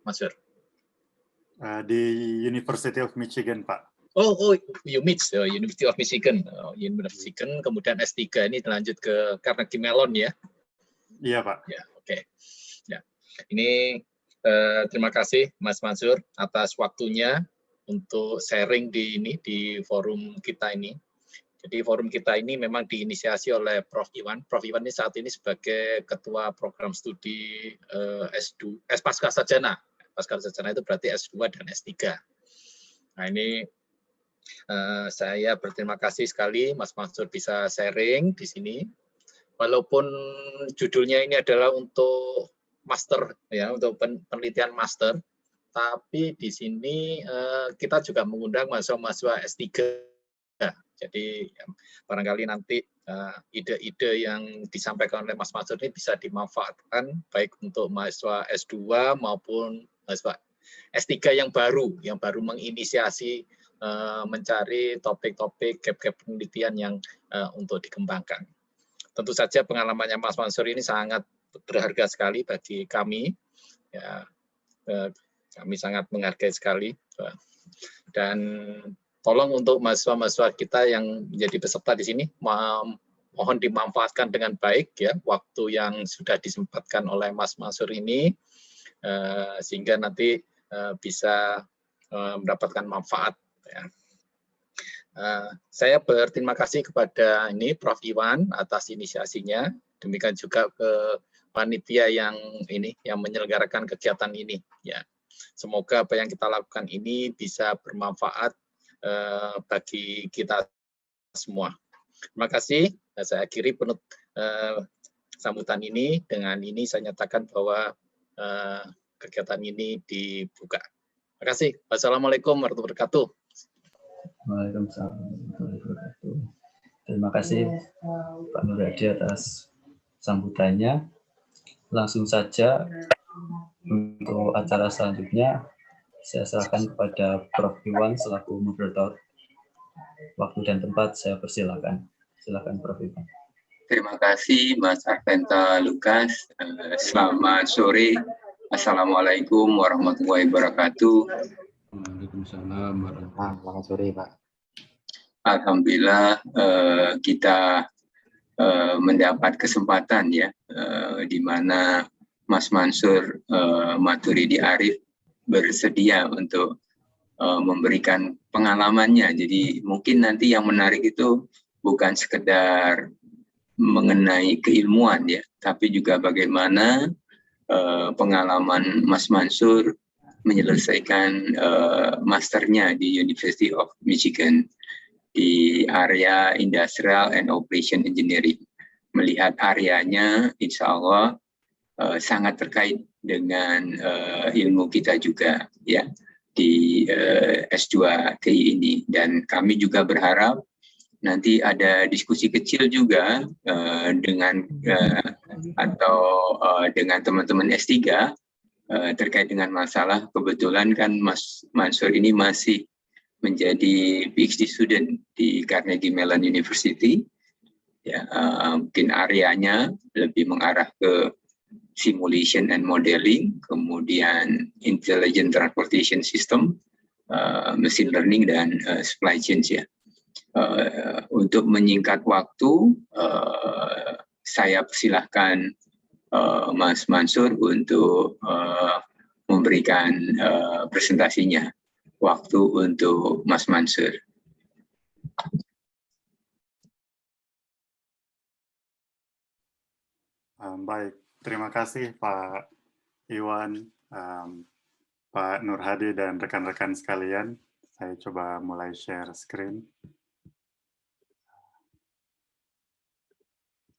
Mas Sur? Di University of Michigan, Pak. Oh, UMich, University of Michigan. University Michigan, kemudian S3 ini lanjut ke Carnegie Mellon ya? Iya, Pak. Ya, oke. Ya. Ini terima kasih Mas Mansur atas waktunya untuk sharing di forum kita ini. Jadi forum kita ini memang diinisiasi oleh Prof. Iwan. Prof. Iwan ini saat ini sebagai Ketua Program Studi S2, Pasca Sarjana. Pasca Sarjana itu berarti S2 dan S3. Nah ini saya berterima kasih sekali Mas Mansur bisa sharing di sini. Walaupun judulnya ini adalah untuk master ya, untuk penelitian master, tapi di sini kita juga mengundang mahasiswa S3. Jadi barangkali nanti ide-ide yang disampaikan oleh Mas Mansur ini bisa dimanfaatkan baik untuk mahasiswa S2 maupun mahasiswa S3 yang baru menginisiasi mencari topik-topik gap-gap penelitian yang untuk dikembangkan. Tentu saja pengalamannya Mas Mansur ini sangat berharga sekali bagi kami. Ya, kami sangat menghargai sekali. Dan tolong untuk mahasiswa-mahasiswa kita yang menjadi peserta di sini, mohon dimanfaatkan dengan baik ya waktu yang sudah disempatkan oleh Mas Mansur ini, sehingga nanti bisa mendapatkan manfaat. Ya. Saya berterima kasih kepada Prof. Iwan atas inisiasinya, demikian juga ke panitia yang menyelenggarakan kegiatan ini. Ya, semoga apa yang kita lakukan ini bisa bermanfaat bagi kita semua. Terima kasih. Saya akhiri sambutan ini. Dengan ini saya nyatakan bahwa kegiatan ini dibuka. Terima kasih. Wassalamualaikum warahmatullahi wabarakatuh. Waalaikumsalam warahmatullahi wabarakatuh. Terima kasih Pak Nur Hadi atas sambutannya. Langsung saja untuk acara selanjutnya saya serahkan kepada Prof. Iwan selaku moderator. Waktu dan tempat saya persilakan. Silakan Prof. Iwan. Terima kasih Mas Arventa Lukas. Selamat sore. Assalamualaikum warahmatullahi wabarakatuh. Waalaikumsalam warahmatullahi wabarakatuh. Selamat sore, Pak. Alhamdulillah kita mendapat kesempatan ya, di mana Mas Mansur Maturidi Arif bersedia untuk memberikan pengalamannya. Jadi mungkin nanti yang menarik itu bukan sekedar mengenai keilmuan ya, tapi juga bagaimana pengalaman Mas Mansur menyelesaikan masternya di University of Michigan di area Industrial and Operation Engineering. Melihat areanya, insya Allah sangat terkait dengan ilmu kita juga ya di S2 TI ini. Dan kami juga berharap nanti ada diskusi kecil juga dengan dengan teman-teman S3 terkait dengan masalah, kebetulan kan Mas Mansur ini masih menjadi PhD student di Carnegie Mellon University. Ya, mungkin areanya lebih mengarah ke simulation and modeling, kemudian intelligent transportation system, machine learning dan supply chain ya. Untuk menyingkat waktu, saya persilahkan Mas Mansur untuk memberikan presentasinya. Waktu untuk Mas Mansur. Baik, terima kasih Pak Iwan, Pak Nur Hadi, dan rekan-rekan sekalian. Saya coba mulai share screen.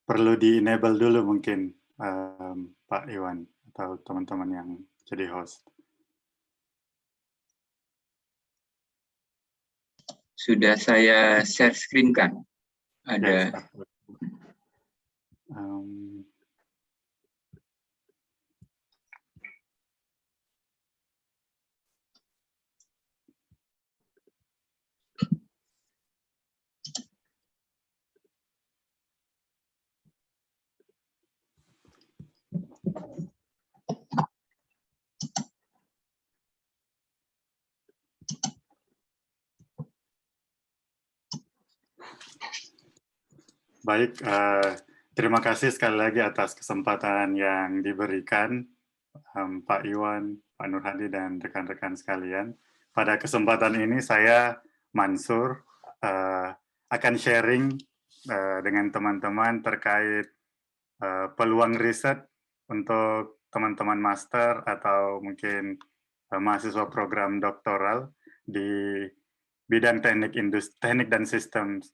Perlu di-enable dulu mungkin Pak Iwan atau teman-teman yang jadi host. Sudah saya share screen kan? Ada. Yes, Baik, terima kasih sekali lagi atas kesempatan yang diberikan Pak Iwan, Pak Nur Hadi, dan rekan-rekan sekalian. Pada kesempatan ini saya, Mansur, akan sharing dengan teman-teman terkait peluang riset untuk teman-teman master atau mungkin mahasiswa program doktoral di bidang teknik dan sistem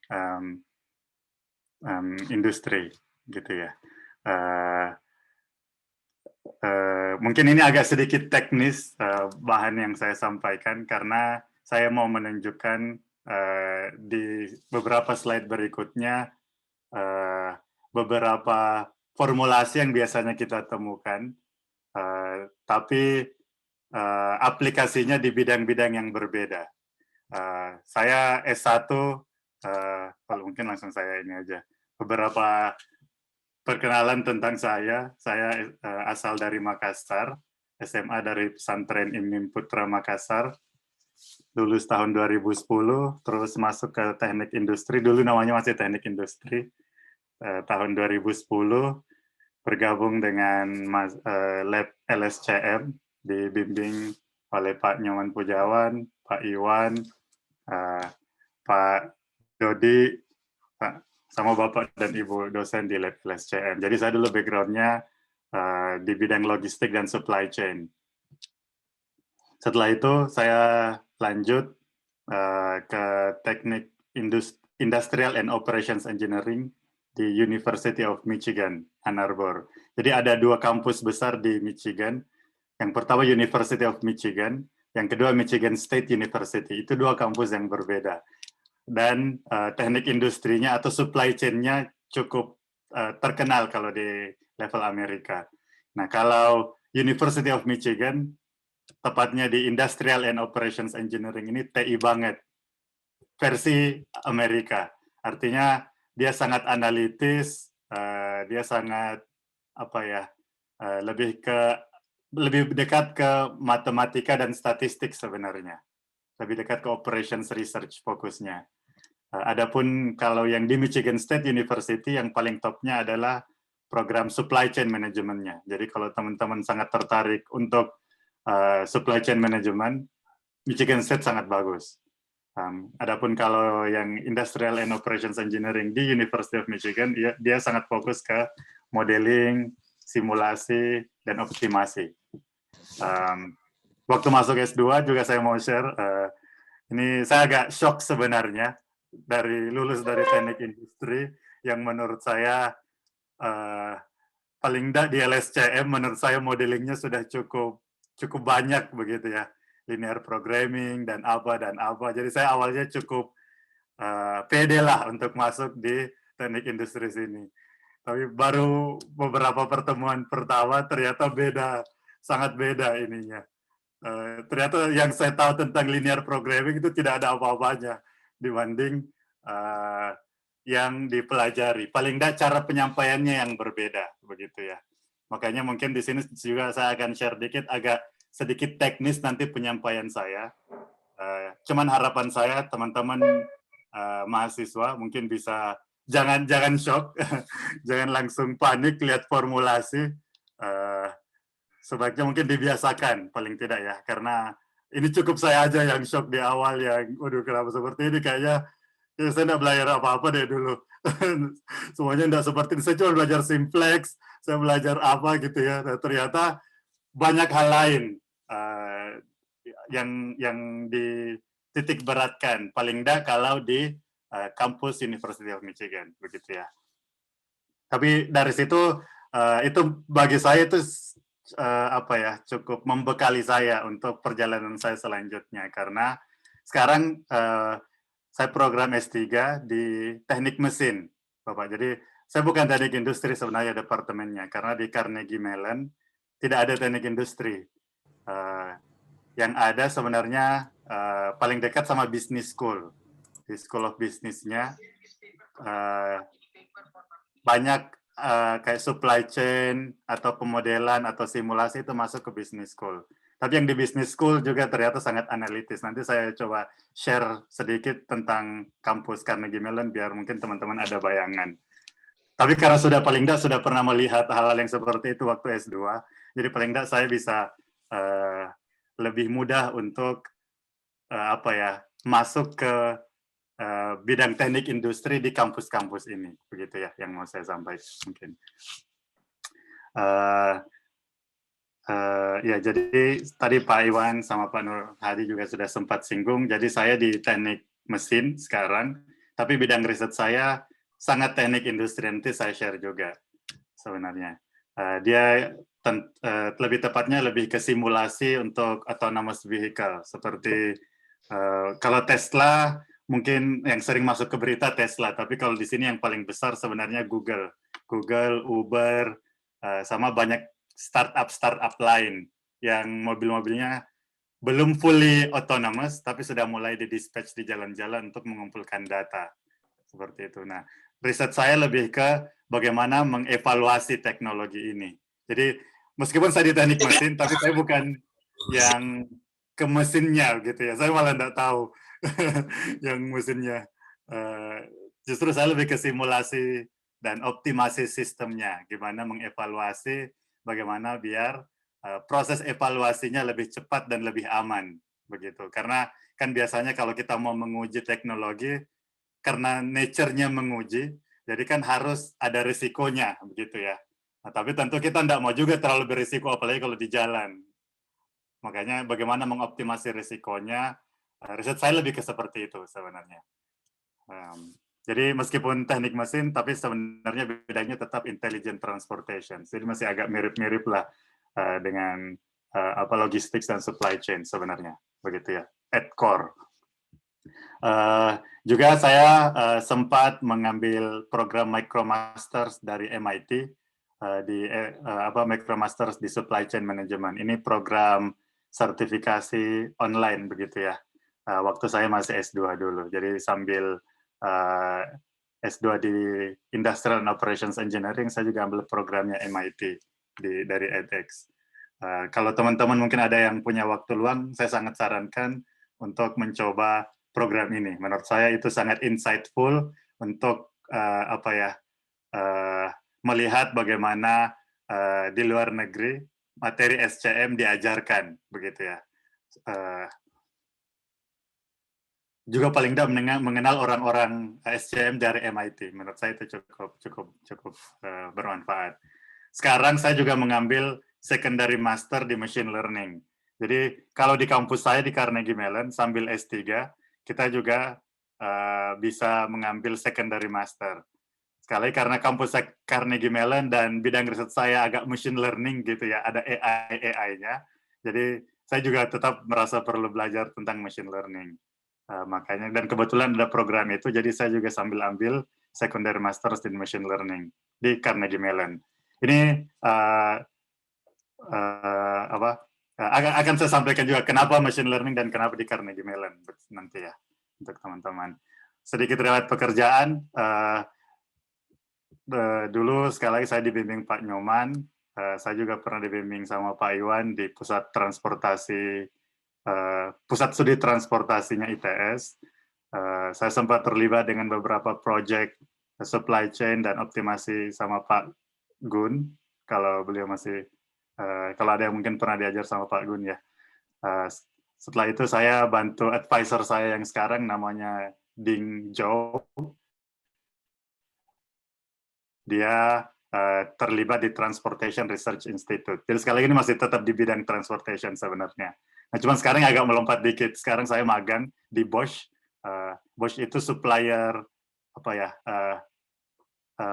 industri, gitu ya. Mungkin ini agak sedikit teknis bahan yang saya sampaikan karena saya mau menunjukkan di beberapa slide berikutnya beberapa formulasi yang biasanya kita temukan, tapi aplikasinya di bidang-bidang yang berbeda. Saya S1, kalau mungkin langsung saya ini aja. Beberapa perkenalan tentang saya asal dari Makassar, SMA dari Pesantren Imim Putra Makassar, lulus tahun 2010, terus masuk ke teknik industri, dulu namanya masih teknik industri, tahun 2010, bergabung dengan lab LSCM, dibimbing oleh Pak Nyoman Pujawan, Pak Iwan, Pak Dodi, sama Bapak dan Ibu dosen di lab LSCM. Jadi saya dulu background-nya di bidang logistik dan supply chain. Setelah itu saya lanjut ke teknik Industrial and Operations Engineering di University of Michigan, Ann Arbor. Jadi ada dua kampus besar di Michigan. Yang pertama University of Michigan, yang kedua Michigan State University. Itu dua kampus yang berbeda. Dan teknik industrinya atau supply chain-nya cukup terkenal kalau di level Amerika. Nah, kalau University of Michigan, tepatnya di Industrial and Operations Engineering ini TI banget, versi Amerika. Artinya dia sangat analitis, dia sangat lebih dekat ke matematika dan statistik sebenarnya, lebih dekat ke operations research fokusnya. Adapun kalau yang di Michigan State University yang paling topnya adalah program supply chain manajemennya. Jadi kalau teman-teman sangat tertarik untuk supply chain management, Michigan State sangat bagus. Adapun kalau yang Industrial and Operations Engineering di University of Michigan, dia sangat fokus ke modeling, simulasi, dan optimasi. Waktu masuk S2 juga saya mau share, ini saya agak shock sebenarnya, lulus dari teknik industri yang menurut saya paling tidak di LSCM menurut saya modelingnya sudah cukup banyak begitu ya, linear programming dan apa. Jadi saya awalnya cukup pede lah untuk masuk di teknik industri sini. Tapi baru beberapa pertemuan pertama ternyata sangat beda ininya. Ternyata yang saya tahu tentang linear programming itu tidak ada apa-apanya dibanding yang dipelajari. Paling tidak cara penyampaiannya yang berbeda, begitu ya. Makanya mungkin di sini juga saya akan share agak sedikit teknis nanti penyampaian saya. Cuman harapan saya teman-teman mahasiswa mungkin bisa jangan shock, jangan langsung panik lihat formulasi. Sebaiknya mungkin dibiasakan paling tidak ya, karena ini cukup saya aja yang shock di awal yang, waduh kenapa seperti ini, kayaknya saya tidak belajar apa-apa deh dulu. Semuanya tidak seperti ini, saya cuma belajar simplex, saya belajar apa gitu ya, nah, ternyata banyak hal lain yang dititik beratkan, paling tidak kalau di kampus University of Michigan, begitu ya. Tapi dari situ, itu bagi saya itu cukup membekali saya untuk perjalanan saya selanjutnya, karena sekarang saya program S3 di teknik mesin, Bapak. Jadi saya bukan teknik industri sebenarnya departemennya, karena di Carnegie Mellon tidak ada teknik industri. Yang ada sebenarnya paling dekat sama business school. Di School of Business-nya banyak kayak supply chain atau pemodelan atau simulasi itu masuk ke business school. Tapi yang di business school juga ternyata sangat analitis. Nanti saya coba share sedikit tentang kampus Carnegie Mellon biar mungkin teman-teman ada bayangan. Tapi karena sudah paling tidak sudah pernah melihat hal-hal yang seperti itu waktu S2, jadi paling tidak saya bisa lebih mudah untuk masuk ke bidang teknik industri di kampus-kampus ini, begitu ya yang mau saya sampaikan mungkin. Ya, jadi tadi Pak Iwan sama Pak Nur Hadi juga sudah sempat singgung. Jadi saya di teknik mesin sekarang, tapi bidang riset saya sangat teknik industri. Nanti saya share juga sebenarnya. Dia lebih tepatnya lebih ke simulasi untuk autonomous vehicle. Seperti kalau Tesla, mungkin yang sering masuk ke berita Tesla, tapi kalau di sini yang paling besar sebenarnya Google, Uber, sama banyak startup lain yang mobil-mobilnya belum fully autonomous, tapi sudah mulai di-dispatch di jalan-jalan untuk mengumpulkan data. Seperti itu. Nah, riset saya lebih ke bagaimana mengevaluasi teknologi ini. Jadi, meskipun saya di teknik mesin, tapi saya bukan yang ke mesinnya gitu ya. Saya malah tidak tahu yang mesinnya. Justru saya lebih ke simulasi dan optimasi sistemnya. Gimana mengevaluasi, bagaimana biar proses evaluasinya lebih cepat dan lebih aman, begitu. Karena kan biasanya kalau kita mau menguji teknologi, karena nature-nya menguji, jadi kan harus ada risikonya, begitu ya. Nah, tapi tentu kita tidak mau juga terlalu berisiko, apalagi kalau di jalan. Makanya bagaimana mengoptimasi risikonya, riset saya lebih ke seperti itu sebenarnya. Jadi meskipun teknik mesin, tapi sebenarnya bedanya tetap intelligent transportation. Jadi masih agak mirip-mirip lah dengan logistics dan supply chain sebenarnya, begitu ya, at core. Juga saya sempat mengambil program MicroMasters dari MIT di MicroMasters di Supply Chain Management. Ini program sertifikasi online begitu ya. Waktu saya masih S2 dulu. Jadi sambil S2 di Industrial and Operations Engineering, saya juga ambil programnya MIT dari edX. Kalau teman-teman mungkin ada yang punya waktu luang, saya sangat sarankan untuk mencoba program ini. Menurut saya itu sangat insightful untuk melihat bagaimana di luar negeri materi SCM diajarkan, begitu ya. Juga paling tidak mengenal orang-orang SCM dari MIT. Menurut saya itu cukup bermanfaat. Sekarang saya juga mengambil secondary master di machine learning. Jadi kalau di kampus saya di Carnegie Mellon sambil S3, kita juga bisa mengambil secondary master. Sekali karena kampus Carnegie Mellon dan bidang riset saya agak machine learning gitu ya, ada AI-nya. Jadi saya juga tetap merasa perlu belajar tentang machine learning. Makanya, dan kebetulan ada program itu, jadi saya juga sambil ambil secondary masters in machine learning di Carnegie Mellon. Ini akan saya sampaikan juga kenapa machine learning dan kenapa di Carnegie Mellon nanti ya, untuk teman-teman. Sedikit riwayat pekerjaan, dulu sekali lagi saya dibimbing Pak Nyoman, saya juga pernah dibimbing sama Pak Iwan di pusat transportasi, pusat studi transportasinya ITS. Saya sempat terlibat dengan beberapa proyek supply chain dan optimasi sama Pak Gun, kalau beliau masih, kalau ada yang mungkin pernah diajar sama Pak Gun ya. Setelah itu saya bantu advisor saya yang sekarang namanya Ding Zhou. Dia terlibat di Transportation Research Institute. Jadi sekali lagi ini masih tetap di bidang transportation sebenarnya. Nah, cuma sekarang agak melompat dikit. Sekarang saya magang di Bosch. Bosch itu supplier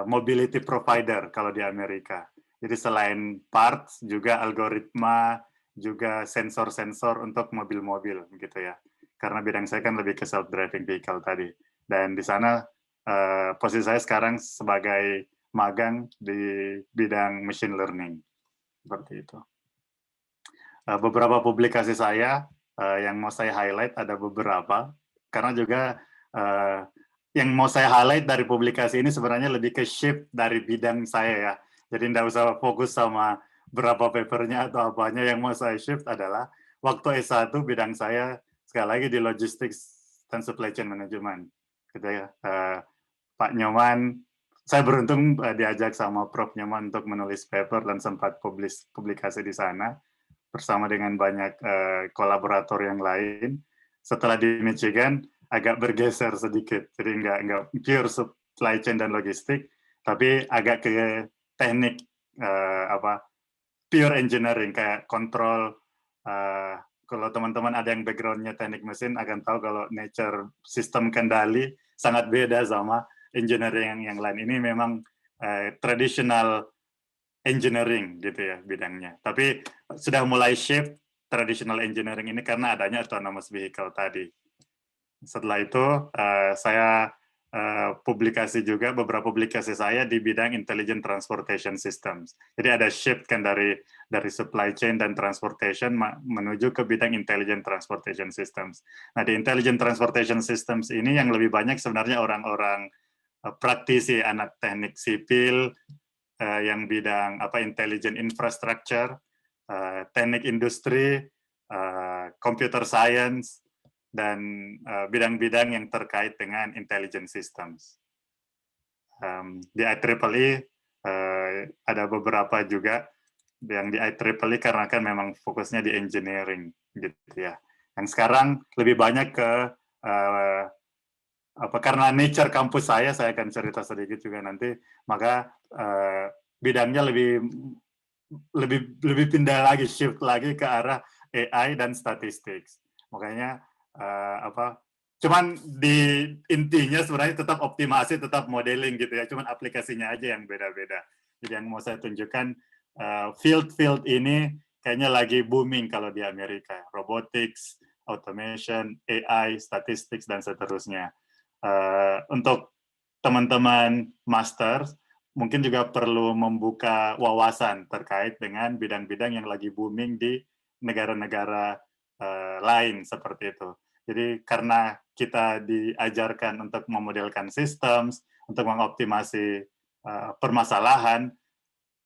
mobility provider kalau di Amerika. Jadi selain parts juga algoritma, juga sensor-sensor untuk mobil-mobil gitu ya. Karena bidang saya kan lebih ke self-driving vehicle tadi. Dan di sana posisi saya sekarang sebagai magang di bidang machine learning. Seperti itu. Beberapa publikasi saya yang mau saya highlight ada beberapa, karena juga yang mau saya highlight dari publikasi ini sebenarnya lebih ke shift dari bidang saya ya. Jadi tidak usah fokus sama berapa papernya atau apanya. Yang mau saya shift adalah waktu S1 bidang saya sekali lagi di logistics dan supply chain management. Gitu ya. Pak Nyoman saya beruntung diajak sama Prof. Nyoman untuk menulis paper dan sempat publikasi di sana bersama dengan banyak kolaborator yang lain. Setelah di Michigan agak bergeser sedikit, jadi nggak pure supply chain dan logistik, tapi agak ke teknik pure engineering kayak kontrol. Kalau teman-teman ada yang backgroundnya teknik mesin akan tahu kalau nature sistem kendali sangat beda sama engineering yang lain. Ini memang traditional engineering gitu ya bidangnya. Tapi sudah mulai shift traditional engineering ini karena adanya autonomous vehicle tadi. Setelah itu saya publikasi juga beberapa publikasi saya di bidang intelligent transportation systems. Jadi ada shift kan dari supply chain dan transportation menuju ke bidang intelligent transportation systems. Nah, di intelligent transportation systems ini yang lebih banyak sebenarnya orang-orang praktisi, anak teknik sipil, yang bidang intelligent infrastructure, teknik industri, computer science, dan bidang-bidang yang terkait dengan intelligent systems. Di IEEE ada beberapa juga yang di IEEE karena kan memang fokusnya di engineering gitu ya. Yang sekarang lebih banyak ke karena nature kampus saya akan cerita sedikit juga nanti, maka bidangnya lebih pindah lagi, shift lagi ke arah AI dan statistics. Makanya cuman di intinya sebenarnya tetap optimasi, tetap modeling gitu ya, cuman aplikasinya aja yang beda-beda. Jadi yang mau saya tunjukkan, field ini kayaknya lagi booming kalau di Amerika, robotics, automation, AI, statistics, dan seterusnya. Untuk teman-teman master, mungkin juga perlu membuka wawasan terkait dengan bidang-bidang yang lagi booming di negara-negara lain seperti itu. Jadi karena kita diajarkan untuk memodelkan sistem, untuk mengoptimasi permasalahan,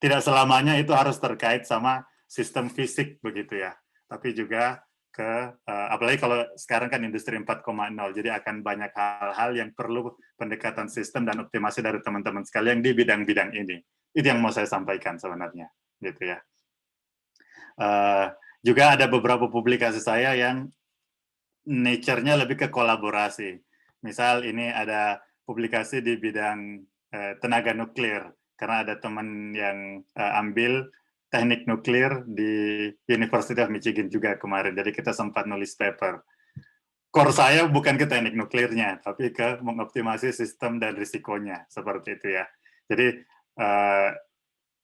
tidak selamanya itu harus terkait sama sistem fisik begitu ya, tapi juga ke apalagi kalau sekarang kan industri 4.0, jadi akan banyak hal-hal yang perlu pendekatan sistem dan optimasi dari teman-teman sekalian di bidang-bidang ini. Itu yang mau saya sampaikan sebenarnya, gitu ya. Juga ada beberapa publikasi saya yang nature-nya lebih ke kolaborasi. Misal ini ada publikasi di bidang tenaga nuklir, karena ada teman yang ambil teknik nuklir di University of Michigan juga kemarin, jadi kita sempat nulis paper. Core saya bukan ke teknik nuklirnya, tapi ke mengoptimasi sistem dan risikonya, seperti itu ya. Jadi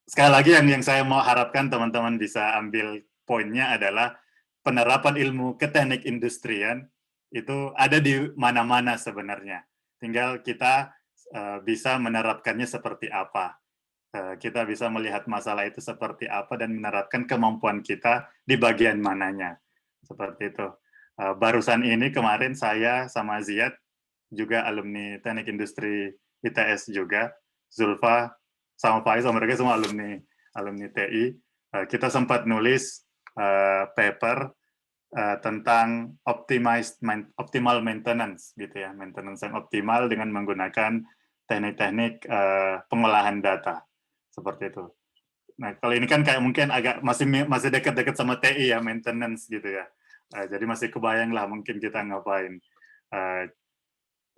sekali lagi yang saya mau harapkan teman-teman bisa ambil poinnya adalah penerapan ilmu ke teknik industrian itu ada di mana-mana sebenarnya. Tinggal kita bisa menerapkannya seperti apa. Kita bisa melihat masalah itu seperti apa dan menerapkan kemampuan kita di bagian mananya. Seperti itu. Barusan ini kemarin saya sama Ziyad, juga alumni teknik industri ITS juga, Zulfa, sama Faisal, mereka semua alumni TI. Kita sempat nulis paper tentang optimal maintenance gitu ya, maintenance yang optimal dengan menggunakan teknik-teknik pengolahan data seperti itu. Nah, kalau ini kan kayak mungkin agak masih dekat-dekat sama TI ya, maintenance gitu ya. Jadi masih kebayang lah mungkin kita ngapain.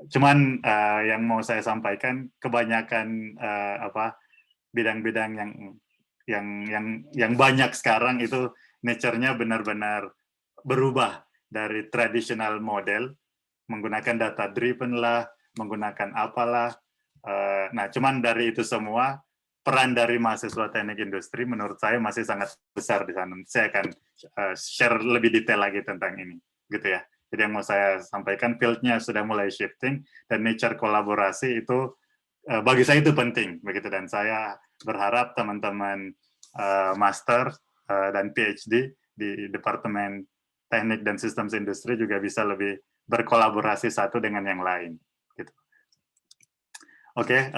Cuman yang mau saya sampaikan kebanyakan bidang-bidang yang banyak sekarang itu nature-nya benar-benar berubah dari traditional model, menggunakan data driven lah, menggunakan apalah. Nah, cuman dari itu semua, peran dari mahasiswa teknik industri menurut saya masih sangat besar di sana. Saya akan share lebih detail lagi tentang ini, gitu ya. Jadi yang mau saya sampaikan, field-nya sudah mulai shifting, dan nature kolaborasi itu bagi saya itu penting, begitu. Dan saya berharap teman-teman master dan PhD di Departemen Teknik dan Sistem Industri juga bisa lebih berkolaborasi satu dengan yang lain. Gitu. Oke,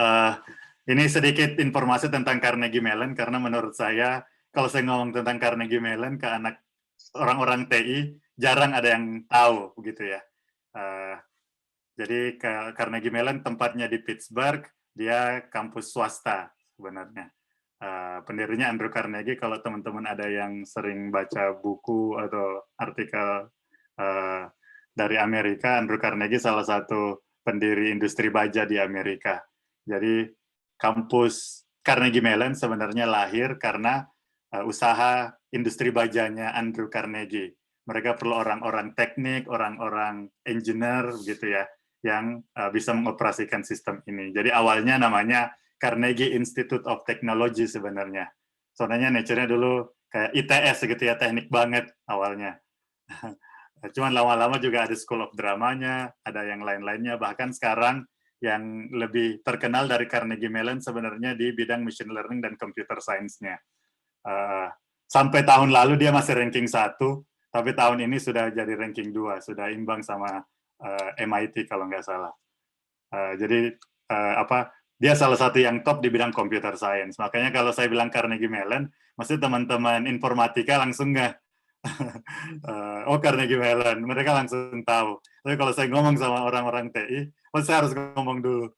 ini sedikit informasi tentang Carnegie Mellon, karena menurut saya kalau saya ngomong tentang Carnegie Mellon ke anak orang-orang TI, jarang ada yang tahu, begitu ya. Jadi Carnegie Mellon tempatnya di Pittsburgh, Dia kampus swasta sebenarnya. Pendirinya Andrew Carnegie. Kalau teman-teman ada yang sering baca buku atau artikel dari Amerika, Andrew Carnegie salah satu pendiri industri baja di Amerika. Jadi kampus Carnegie Mellon sebenarnya lahir karena usaha industri bajanya Andrew Carnegie. Mereka perlu orang-orang teknik, orang-orang engineer gitu ya, yang bisa mengoperasikan sistem ini. Jadi awalnya namanya Carnegie Institute of Technology sebenarnya. Soalnya nature-nya dulu kayak ITS gitu ya, teknik banget awalnya. Cuman lama-lama juga ada School of Dramanya, ada yang lain-lainnya. Bahkan sekarang yang lebih terkenal dari Carnegie Mellon sebenarnya di bidang machine learning dan computer science-nya. Sampai tahun lalu dia masih ranking 1, tapi tahun ini sudah jadi ranking 2, sudah imbang sama MIT kalau nggak salah. Jadi dia salah satu yang top di bidang computer science. Makanya kalau saya bilang Carnegie Mellon, maksudnya teman-teman informatika langsung nggak, oh Carnegie Mellon, mereka langsung tahu. Tapi kalau saya ngomong sama orang-orang TI, saya harus ngomong dulu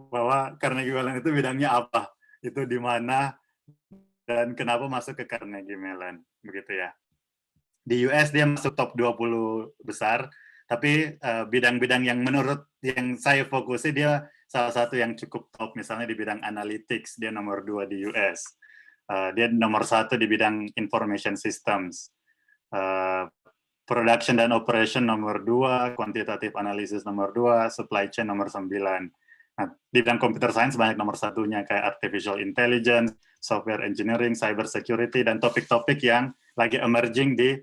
bahwa Carnegie Mellon itu bidangnya apa, itu di mana, dan kenapa masuk ke Carnegie Mellon, begitu ya. Di US dia masuk top 20 besar, tapi bidang-bidang yang menurut yang saya fokusi dia salah satu yang cukup top, misalnya di bidang analytics, dia nomor 2 di US. Dia nomor 1 di bidang information systems. Production dan operation nomor 2, quantitative analysis nomor 2, supply chain nomor 9. Nah, di bidang computer science banyak nomor 1-nya kayak artificial intelligence, software engineering, cyber security, dan topik-topik yang lagi emerging di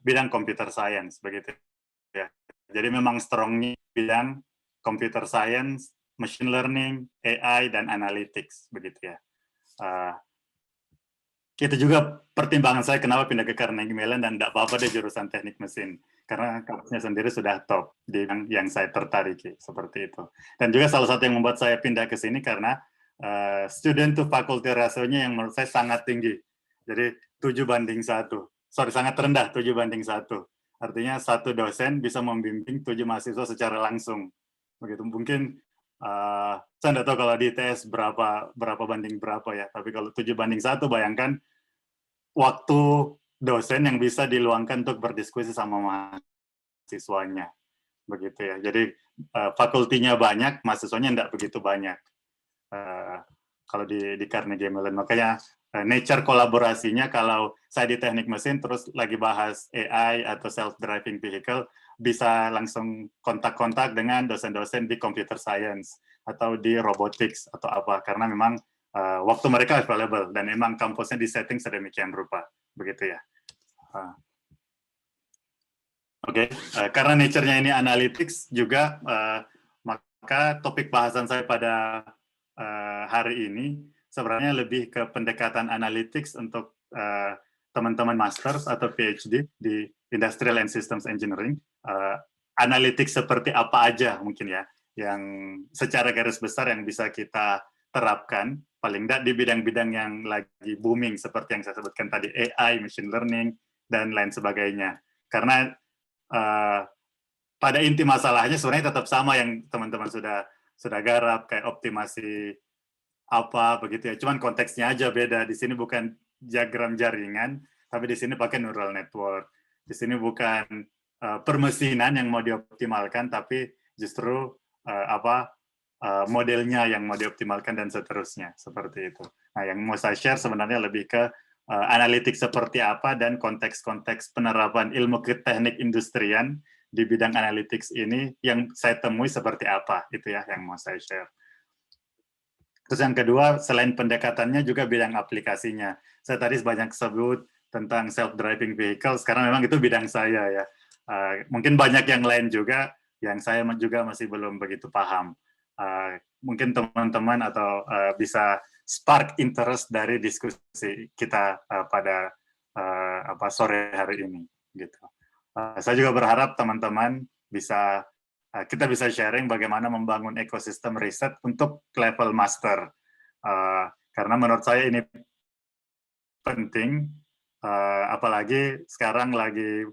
bidang computer science, begitu ya. Jadi memang strongnya bidang computer science, machine learning, AI, dan analytics, begitu ya. Itu juga pertimbangan saya kenapa pindah ke Carnegie Mellon dan tidak apa-apa deh jurusan teknik mesin. Karena kampusnya sendiri sudah top di yang saya tertariki, seperti itu. Dan juga salah satu yang membuat saya pindah ke sini karena student to faculty ratio-nya yang menurut saya sangat tinggi. Jadi 7:1. Sorry, sangat rendah, 7:1. Artinya satu dosen bisa membimbing 7 mahasiswa secara langsung. Begitu. Mungkin saya tidak tahu kalau di ITS berapa banding berapa ya, tapi kalau 7:1 bayangkan waktu dosen yang bisa diluangkan untuk berdiskusi sama mahasiswanya, begitu ya. Jadi fakultinya banyak, mahasiswanya tidak begitu banyak. Kalau di Carnegie Mellon, makanya nature kolaborasinya kalau saya di teknik mesin terus lagi bahas AI atau self-driving vehicle, bisa langsung kontak-kontak dengan dosen-dosen di computer science atau di robotics atau apa, karena memang waktu mereka available dan memang kampusnya di setting sedemikian rupa, begitu ya. Oke, karena nature-nya ini analytics juga, maka topik bahasan saya pada hari ini sebenarnya lebih ke pendekatan analytics untuk teman-teman masters atau PhD di Industrial and Systems Engineering. Analytics seperti apa aja mungkin ya, yang secara garis besar yang bisa kita terapkan, paling tidak di bidang-bidang yang lagi booming seperti yang saya sebutkan tadi, AI, machine learning, dan lain sebagainya. Karena pada inti masalahnya sebenarnya tetap sama yang teman-teman sudah garap, kayak optimasi apa begitu ya. Cuman konteksnya aja beda. Di sini bukan diagram jaringan, tapi di sini pakai neural network. Di sini bukan permesinan yang mau dioptimalkan, tapi justru modelnya yang mau dioptimalkan dan seterusnya, seperti itu. Nah, yang mau saya share sebenarnya lebih ke analitik seperti apa dan konteks-konteks penerapan ilmu teknik industrian di bidang analytics ini yang saya temui seperti apa, itu ya yang mau saya share. Terus yang kedua, selain pendekatannya juga bidang aplikasinya. Saya tadi banyak sebut tentang self-driving vehicle, sekarang memang itu bidang saya ya. Mungkin banyak yang lain juga yang saya juga masih belum begitu paham. Mungkin teman-teman atau bisa spark interest dari diskusi kita pada sore hari ini. Gitu. Saya juga berharap teman-teman bisa kita bisa sharing bagaimana membangun ekosistem riset untuk level master. Karena menurut saya ini penting, apalagi sekarang lagi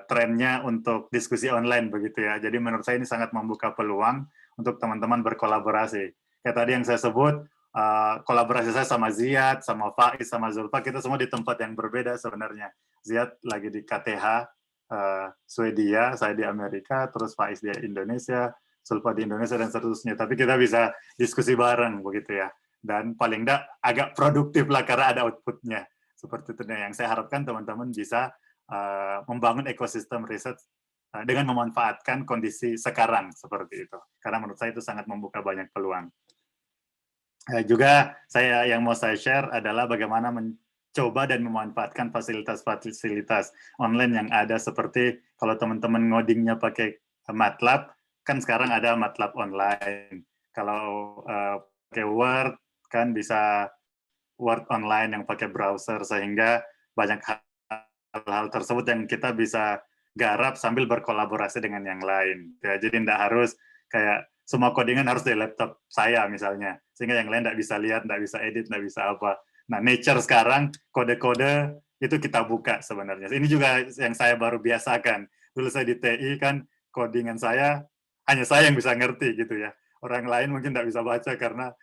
trennya untuk diskusi online begitu ya. Jadi menurut saya ini sangat membuka peluang untuk teman-teman berkolaborasi. Kayak tadi yang saya sebut, kolaborasi saya sama Ziad, sama Faiz, sama Zulfa, kita semua di tempat yang berbeda sebenarnya. Ziad lagi di KTH, Swedia, saya di Amerika, terus Faiz di Indonesia, Zulfa di Indonesia, dan seterusnya. Tapi kita bisa diskusi bareng, begitu ya. Dan paling enggak agak produktif lah karena ada outputnya. Seperti itu yang saya harapkan teman-teman bisa membangun ekosistem riset dengan memanfaatkan kondisi sekarang seperti itu. Karena menurut saya itu sangat membuka banyak peluang. Juga yang mau saya share adalah bagaimana mencoba dan memanfaatkan fasilitas-fasilitas online yang ada, seperti kalau teman-teman ngodingnya pakai MATLAB, kan sekarang ada MATLAB online. Kalau pakai Word, kan bisa Word online yang pakai browser, sehingga banyak hal-hal tersebut yang kita bisa garap sambil berkolaborasi dengan yang lain. Ya, jadi tidak harus kayak semua codingan harus di laptop saya misalnya, sehingga yang lain tidak bisa lihat, tidak bisa edit, tidak bisa apa. Nah, Nature sekarang kode-kode itu kita buka sebenarnya. Ini juga yang saya baru biasakan. Dulu saya di TI kan codingan saya hanya saya yang bisa ngerti gitu ya. Orang lain mungkin tidak bisa baca karena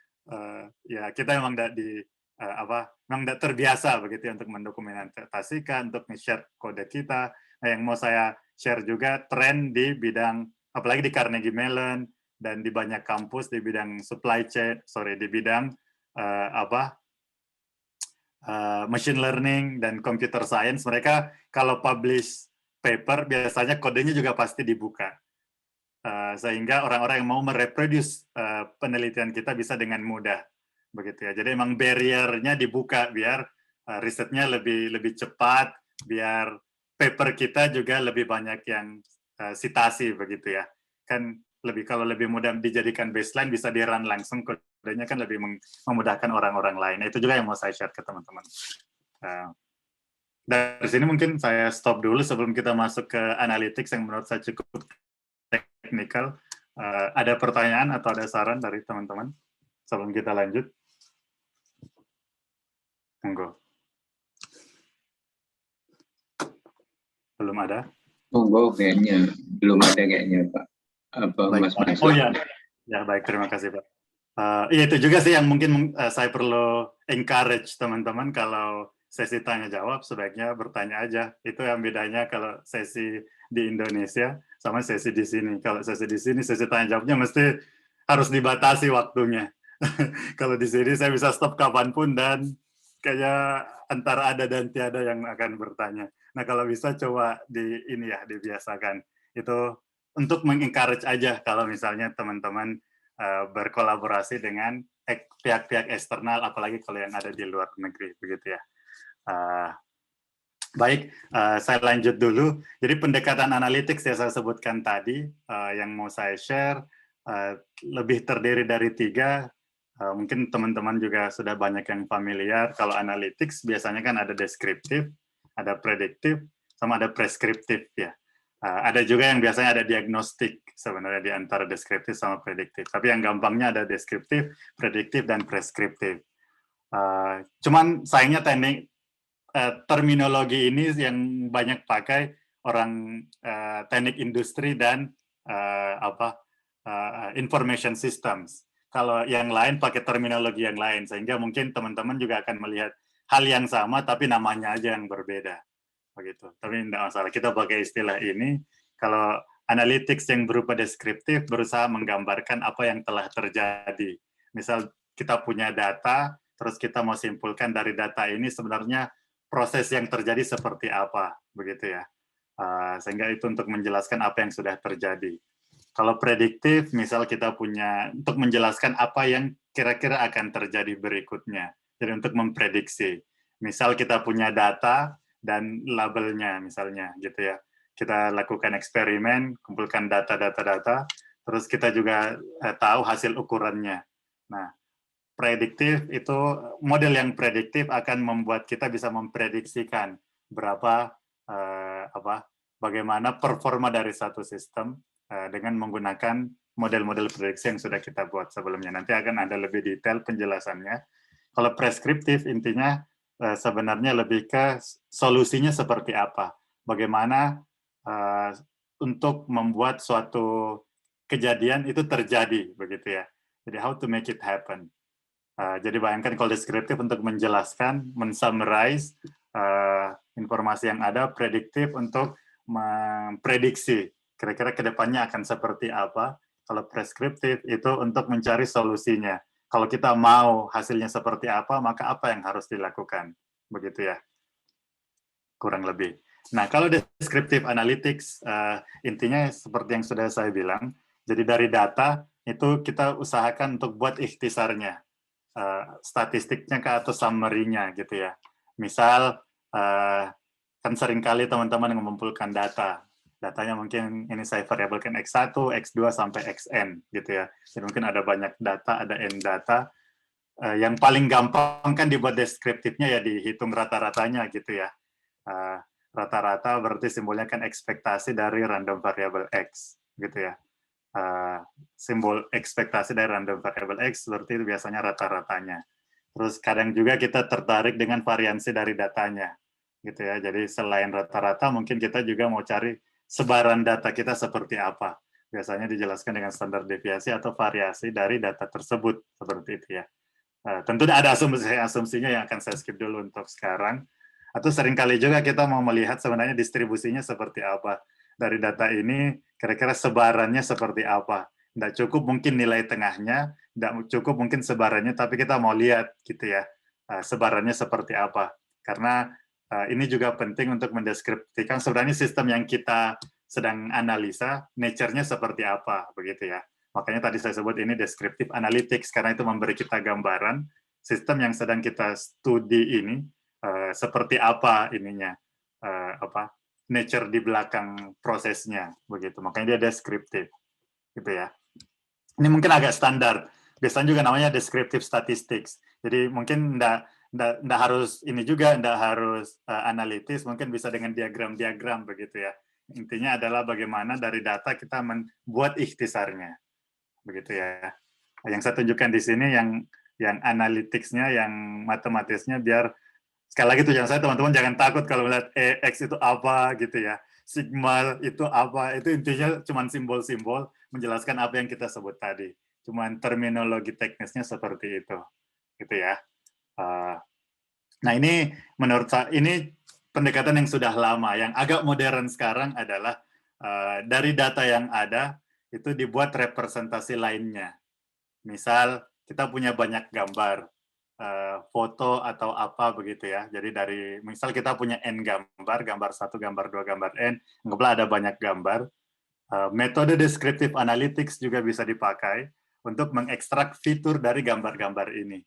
ya kita memang tidak terbiasa begitu ya, untuk mendokumentasikan, untuk nge-share kode kita. Nah, yang mau saya share juga tren di bidang, apalagi di Carnegie Mellon dan di banyak kampus di bidang di bidang machine learning dan computer science. Mereka kalau publish paper biasanya kodenya juga pasti dibuka. Sehingga orang-orang yang mau mereproduce penelitian kita bisa dengan mudah, begitu ya. Jadi emang barrier-nya dibuka biar risetnya lebih cepat, biar paper kita juga lebih banyak yang sitasi, begitu ya. Kan kalau lebih mudah dijadikan baseline, bisa di-run langsung kodenya, kan lebih memudahkan orang-orang lain. Nah, itu juga yang mau saya share ke teman-teman. Dari sini mungkin saya stop dulu sebelum kita masuk ke analytics yang menurut saya cukup teknikal. Ada pertanyaan atau ada saran dari teman-teman sebelum kita lanjut? Monggo. Belum ada? Monggo, kayaknya belum ada kayaknya Pak. Mas Mas. Oh ya, baik, terima kasih Pak. Iya, itu juga sih yang mungkin saya perlu encourage teman-teman, kalau sesi tanya jawab sebaiknya bertanya aja. Itu yang bedanya kalau sesi di Indonesia sama sesi di sini. Kalau sesi di sini, sesi tanya jawabnya mesti harus dibatasi waktunya. Kalau di sini saya bisa stop kapanpun dan kayak antara ada dan tiada yang akan bertanya. Nah, kalau bisa coba dibiasakan. Itu untuk mengencourage aja kalau misalnya teman-teman berkolaborasi dengan pihak-pihak eksternal, apalagi kalau yang ada di luar negeri, begitu ya. Baik, saya lanjut dulu. Jadi pendekatan analytics yang saya sebutkan tadi, yang mau saya share, lebih terdiri dari 3. Mungkin teman-teman juga sudah banyak yang familiar. Kalau analytics biasanya kan ada deskriptif, ada prediktif, sama ada preskriptif ya. Ada juga yang biasanya ada diagnostik sebenarnya di antara deskriptif sama prediktif. Tapi yang gampangnya ada deskriptif, prediktif, dan preskriptif. Cuman sayangnya terminologi ini yang banyak pakai orang teknik industri dan information systems. Kalau yang lain pakai terminologi yang lain, sehingga mungkin teman-teman juga akan melihat hal yang sama tapi namanya aja yang berbeda. Begitu. Tapi tidak masalah, kita pakai istilah ini. Kalau analytics yang berupa deskriptif berusaha menggambarkan apa yang telah terjadi. Misal kita punya data, terus kita mau simpulkan dari data ini sebenarnya proses yang terjadi seperti apa, begitu ya. Sehingga itu untuk menjelaskan apa yang sudah terjadi. Kalau prediktif, misal kita punya untuk menjelaskan apa yang kira-kira akan terjadi berikutnya. Jadi untuk memprediksi. Misal kita punya data dan labelnya misalnya gitu ya. Kita lakukan eksperimen, kumpulkan data, terus kita juga tahu hasil ukurannya. Nah, prediktif itu, model yang prediktif akan membuat kita bisa memprediksikan bagaimana performa dari satu sistem dengan menggunakan model-model prediksi yang sudah kita buat sebelumnya. Nanti akan ada lebih detail penjelasannya. Kalau preskriptif intinya sebenarnya lebih ke solusinya seperti apa, bagaimana untuk membuat suatu kejadian itu terjadi, begitu ya. Jadi how to make it happen. Jadi bayangkan kalau deskriptif untuk menjelaskan, mensummarize informasi yang ada, prediktif untuk memprediksi kira-kira kedepannya akan seperti apa. Kalau preskriptif itu untuk mencari solusinya. Kalau kita mau hasilnya seperti apa, maka apa yang harus dilakukan, begitu ya, kurang lebih. Nah, kalau descriptive analytics, intinya seperti yang sudah saya bilang, jadi dari data itu kita usahakan untuk buat ikhtisarnya, statistiknya atau summary-nya gitu ya. Misal, kan seringkali teman-teman mengumpulkan data. Datanya mungkin ini saya variabelkan X1, X2, sampai Xn gitu ya. Jadi mungkin ada banyak data, ada N data. Yang paling gampang kan dibuat deskriptifnya ya dihitung rata-ratanya gitu ya. Rata-rata berarti simbolnya kan ekspektasi dari random variable X gitu ya. Simbol ekspektasi dari random variable X berarti itu biasanya rata-ratanya. Terus kadang juga kita tertarik dengan variansi dari datanya gitu ya. Jadi selain rata-rata mungkin kita juga mau cari sebaran data kita seperti apa. Biasanya dijelaskan dengan standar deviasi atau variasi dari data tersebut seperti itu ya. Tentu ada asumsinya yang akan saya skip dulu untuk sekarang. Atau seringkali juga kita mau melihat sebenarnya distribusinya seperti apa. Dari data ini kira-kira sebarannya seperti apa. Tidak cukup mungkin nilai tengahnya, tidak cukup mungkin sebarannya, tapi kita mau lihat gitu ya, sebarannya seperti apa. Karena ini juga penting untuk mendeskripsikan sebenarnya sistem yang kita sedang analisa, nature-nya seperti apa, begitu ya. Makanya tadi saya sebut ini descriptive analytics, karena itu memberi kita gambaran sistem yang sedang kita studi ini, seperti apa ininya, nature di belakang prosesnya, begitu. Makanya dia deskriptif, gitu ya. Ini mungkin agak standar. Biasanya juga namanya descriptive statistics. Jadi mungkin nggak harus ini juga, nggak harus analitis, mungkin bisa dengan diagram-diagram, begitu ya. Intinya adalah bagaimana dari data kita membuat ikhtisarnya, begitu ya. Yang saya tunjukkan di sini yang analytics-nya, yang matematisnya, biar sekali lagi tujuan saya teman-teman jangan takut kalau melihat X itu apa gitu ya, sigma itu apa, itu intinya cuma simbol-simbol menjelaskan apa yang kita sebut tadi, cuman terminologi teknisnya seperti itu gitu ya. Nah ini menurut saya ini pendekatan yang sudah lama. Yang agak modern sekarang adalah dari data yang ada itu dibuat representasi lainnya. Misal kita punya banyak gambar, foto atau apa begitu ya. Jadi dari misal kita punya N gambar, gambar 1, gambar 2, gambar N, anggaplah ada banyak gambar. Metode descriptive analytics juga bisa dipakai untuk mengekstrak fitur dari gambar-gambar ini.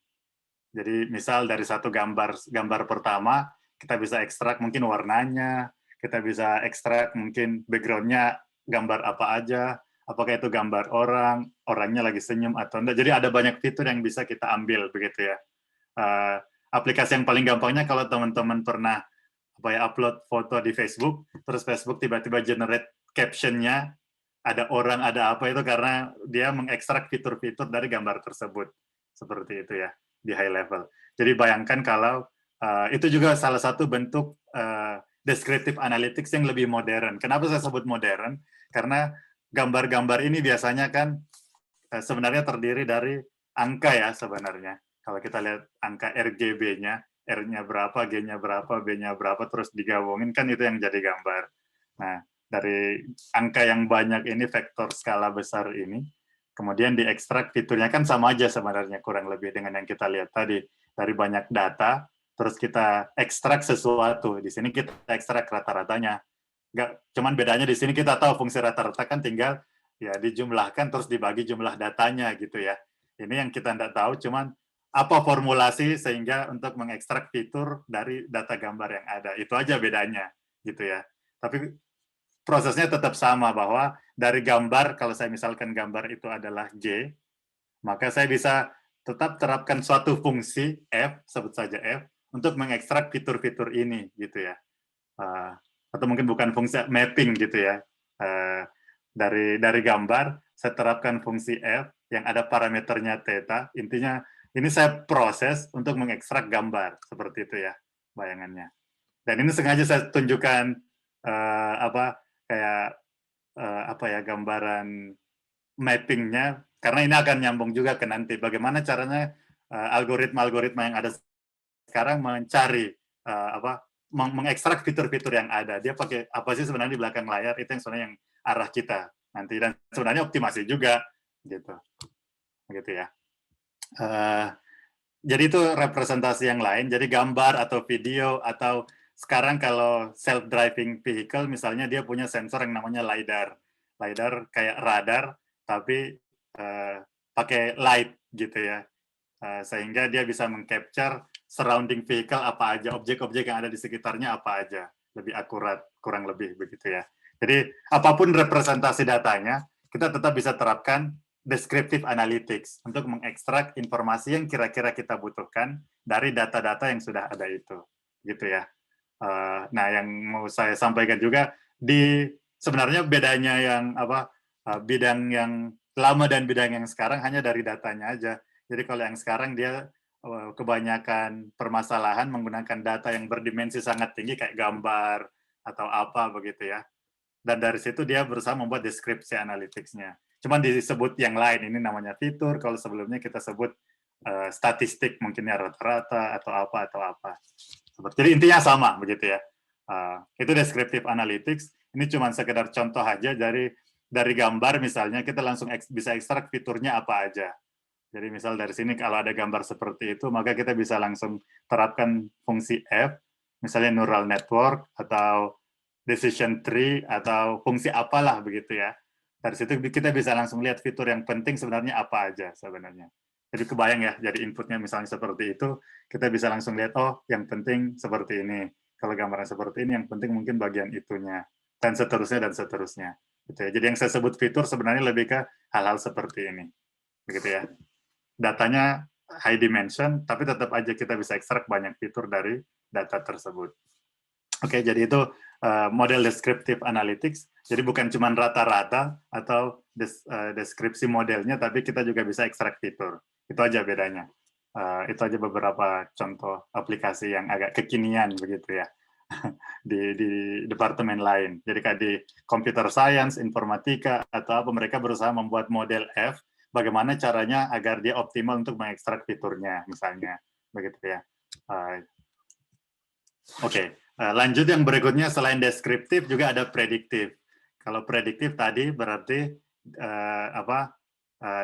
Jadi misal dari satu gambar pertama, kita bisa ekstrak mungkin warnanya, kita bisa ekstrak mungkin background-nya gambar apa aja, apakah itu gambar orang, orangnya lagi senyum atau enggak. Jadi ada banyak fitur yang bisa kita ambil begitu ya. Aplikasi yang paling gampangnya kalau teman-teman pernah upload foto di Facebook, terus Facebook tiba-tiba generate caption-nya, ada orang, ada apa, itu karena dia mengekstrak fitur-fitur dari gambar tersebut. Seperti itu ya, di high level. Jadi bayangkan kalau itu juga salah satu bentuk descriptive analytics yang lebih modern. Kenapa saya sebut modern? Karena gambar-gambar ini biasanya kan sebenarnya terdiri dari angka ya sebenarnya. Kalau kita lihat angka RGB-nya, R-nya berapa, G-nya berapa, B-nya berapa, terus digabungin, kan itu yang jadi gambar. Nah, dari angka yang banyak ini, vektor skala besar ini, kemudian diekstrak fiturnya kan sama aja sebenarnya kurang lebih dengan yang kita lihat tadi. Dari banyak data, terus kita ekstrak sesuatu. Di sini kita ekstrak rata-ratanya. Cuman bedanya di sini kita tahu fungsi rata-rata kan tinggal ya dijumlahkan terus dibagi jumlah datanya gitu ya. Ini yang kita tidak tahu, cuman apa formulasi sehingga untuk mengekstrak fitur dari data gambar yang ada. Itu aja bedanya gitu ya. Tapi prosesnya tetap sama, bahwa dari gambar, kalau saya misalkan gambar itu adalah G, maka saya bisa tetap terapkan suatu fungsi F, sebut saja F, untuk mengekstrak fitur-fitur ini gitu ya. Atau mungkin bukan fungsi mapping gitu ya. Dari gambar saya terapkan fungsi F yang ada parameternya theta. Intinya ini saya proses untuk mengekstrak gambar seperti itu ya bayangannya. Dan ini sengaja saya tunjukkan gambaran mappingnya, karena ini akan nyambung juga ke nanti bagaimana caranya algoritma-algoritma yang ada sekarang mencari mengekstrak fitur-fitur yang ada. Dia pakai apa sih sebenarnya di belakang layar, itu yang sebenarnya yang arah kita nanti, dan sebenarnya optimasi juga gitu ya. Jadi itu representasi yang lain, jadi gambar atau video, atau sekarang kalau self-driving vehicle misalnya dia punya sensor yang namanya LiDAR. LiDAR kayak radar, tapi pakai light gitu ya. Sehingga dia bisa meng-capture surrounding vehicle apa aja, objek-objek yang ada di sekitarnya apa aja, lebih akurat, kurang lebih begitu ya. Jadi apapun representasi datanya, kita tetap bisa terapkan descriptive analytics untuk mengekstrak informasi yang kira-kira kita butuhkan dari data-data yang sudah ada itu, gitu ya. Nah, yang mau saya sampaikan juga sebenarnya bedanya yang bidang yang lama dan bidang yang sekarang hanya dari datanya aja. Jadi kalau yang sekarang dia kebanyakan permasalahan menggunakan data yang berdimensi sangat tinggi kayak gambar atau apa begitu ya. Dan dari situ dia berusaha membuat deskripsi analytics-nya. Cuman disebut yang lain, ini namanya fitur, kalau sebelumnya kita sebut statistik mungkin ya rata-rata atau apa. Jadi intinya sama begitu ya. Itu descriptive analytics. Ini cuma sekedar contoh aja dari gambar misalnya kita langsung bisa ekstrak fiturnya apa aja. Jadi misal dari sini kalau ada gambar seperti itu, maka kita bisa langsung terapkan fungsi F, misalnya neural network atau decision tree atau fungsi apalah begitu ya. Dari situ kita bisa langsung lihat fitur yang penting sebenarnya apa aja sebenarnya. Jadi kebayang ya, jadi inputnya misalnya seperti itu, kita bisa langsung lihat, oh yang penting seperti ini. Kalau gambarnya seperti ini, yang penting mungkin bagian itunya. Dan seterusnya. Gitu ya. Jadi yang saya sebut fitur sebenarnya lebih ke hal-hal seperti ini. Begitu ya. Datanya high dimension, tapi tetap aja kita bisa ekstrak banyak fitur dari data tersebut. Oke, jadi itu model descriptive analytics. Jadi bukan cuma rata-rata atau deskripsi modelnya, tapi kita juga bisa ekstrak fitur. Itu aja bedanya. Itu aja beberapa contoh aplikasi yang agak kekinian begitu ya di departemen lain. Jadi kayak di computer science, informatika, atau apa, mereka berusaha membuat model F, bagaimana caranya agar dia optimal untuk mengekstrak fiturnya, misalnya. Begitu ya. Oke, lanjut yang berikutnya, selain deskriptif juga ada prediktif. Kalau prediktif tadi berarti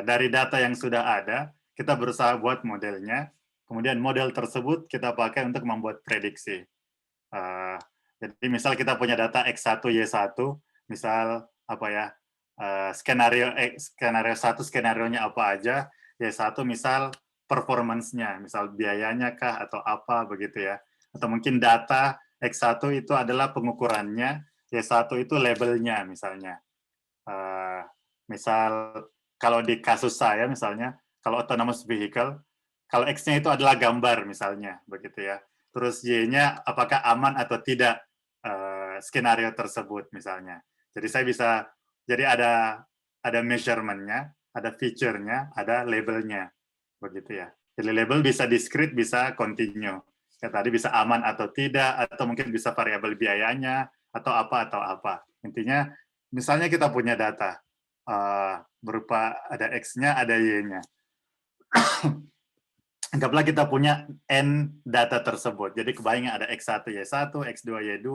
dari data yang sudah ada, kita berusaha buat modelnya, kemudian model tersebut kita pakai untuk membuat prediksi. Jadi misal kita punya data X1, Y1, misal apa ya, skenario 1 skenarionya apa aja, Y1 misal performance-nya, misal biayanya kah atau apa begitu ya. Atau mungkin data X1 itu adalah pengukurannya, Y1 itu labelnya misalnya. Misal kalau di kasus saya misalnya, kalau autonomous vehicle, kalau X-nya itu adalah gambar misalnya, begitu ya. Terus Y-nya apakah aman atau tidak skenario tersebut misalnya. Jadi saya bisa, jadi ada measurement-nya, ada feature-nya, ada label-nya, begitu ya. Jadi label bisa discrete, bisa continue. Ya, tadi bisa aman atau tidak, atau mungkin bisa variabel biayanya, atau apa. Intinya, misalnya kita punya data, berupa ada X-nya, ada Y-nya. Anggaplah kita punya N data tersebut. Jadi kebayang ada X1, Y1, X2, Y2,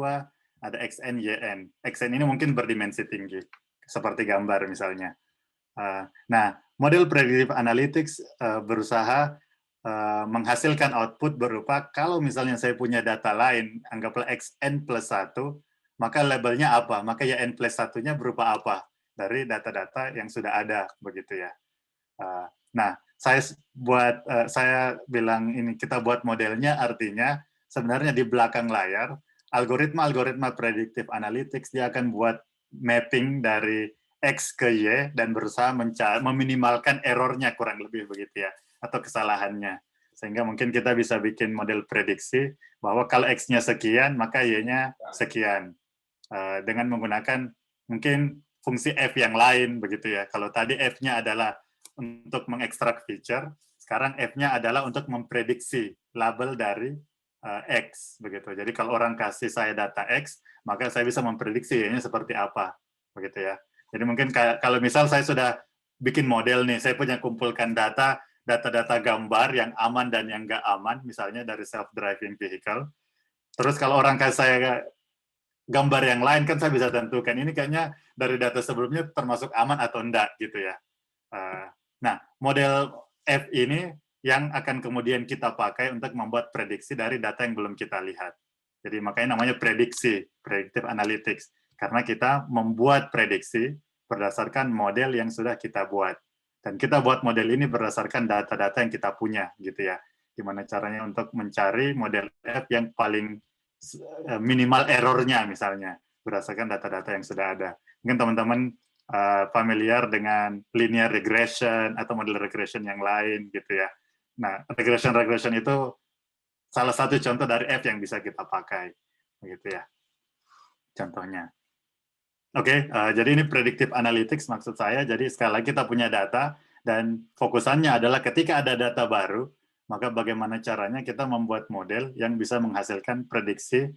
ada XN, YN. XN ini mungkin berdimensi tinggi, seperti gambar misalnya. Nah, model predictive analytics berusaha menghasilkan output berupa, kalau misalnya saya punya data lain, anggaplah XN plus 1, maka labelnya apa? Maka YN plus 1-nya berupa apa? Dari data-data yang sudah ada, begitu ya. Nah, saya bilang ini kita buat modelnya, artinya sebenarnya di belakang layar algoritma predictive analytics dia akan buat mapping dari X ke Y dan berusaha meminimalkan errornya, kurang lebih begitu ya, atau kesalahannya, sehingga mungkin kita bisa bikin model prediksi bahwa kalau X-nya sekian maka Y-nya sekian dengan menggunakan mungkin fungsi F yang lain begitu ya. Kalau tadi F-nya adalah untuk mengekstrak feature, sekarang F-nya adalah untuk memprediksi label dari X begitu. Jadi kalau orang kasih saya data X, maka saya bisa memprediksi Y-nya seperti apa begitu ya. Jadi mungkin kalau misal saya sudah bikin model nih, saya punya kumpulkan data gambar yang aman dan yang nggak aman, misalnya dari self-driving vehicle. Terus kalau orang kasih saya gambar yang lain, kan saya bisa tentukan ini kayaknya dari data sebelumnya termasuk aman atau enggak gitu ya. Nah, model F ini yang akan kemudian kita pakai untuk membuat prediksi dari data yang belum kita lihat. Jadi makanya namanya prediksi, predictive analytics. Karena kita membuat prediksi berdasarkan model yang sudah kita buat. Dan kita buat model ini berdasarkan data-data yang kita punya gitu ya. Gimana caranya untuk mencari model F yang paling minimal errornya misalnya berdasarkan data-data yang sudah ada. Mungkin teman-teman familiar dengan linear regression atau model regression yang lain gitu ya. Nah, regression itu salah satu contoh dari F yang bisa kita pakai, begitu ya. Contohnya. Oke, jadi ini predictive analytics maksud saya. Jadi sekali lagi kita punya data dan fokusannya adalah ketika ada data baru, maka bagaimana caranya kita membuat model yang bisa menghasilkan prediksi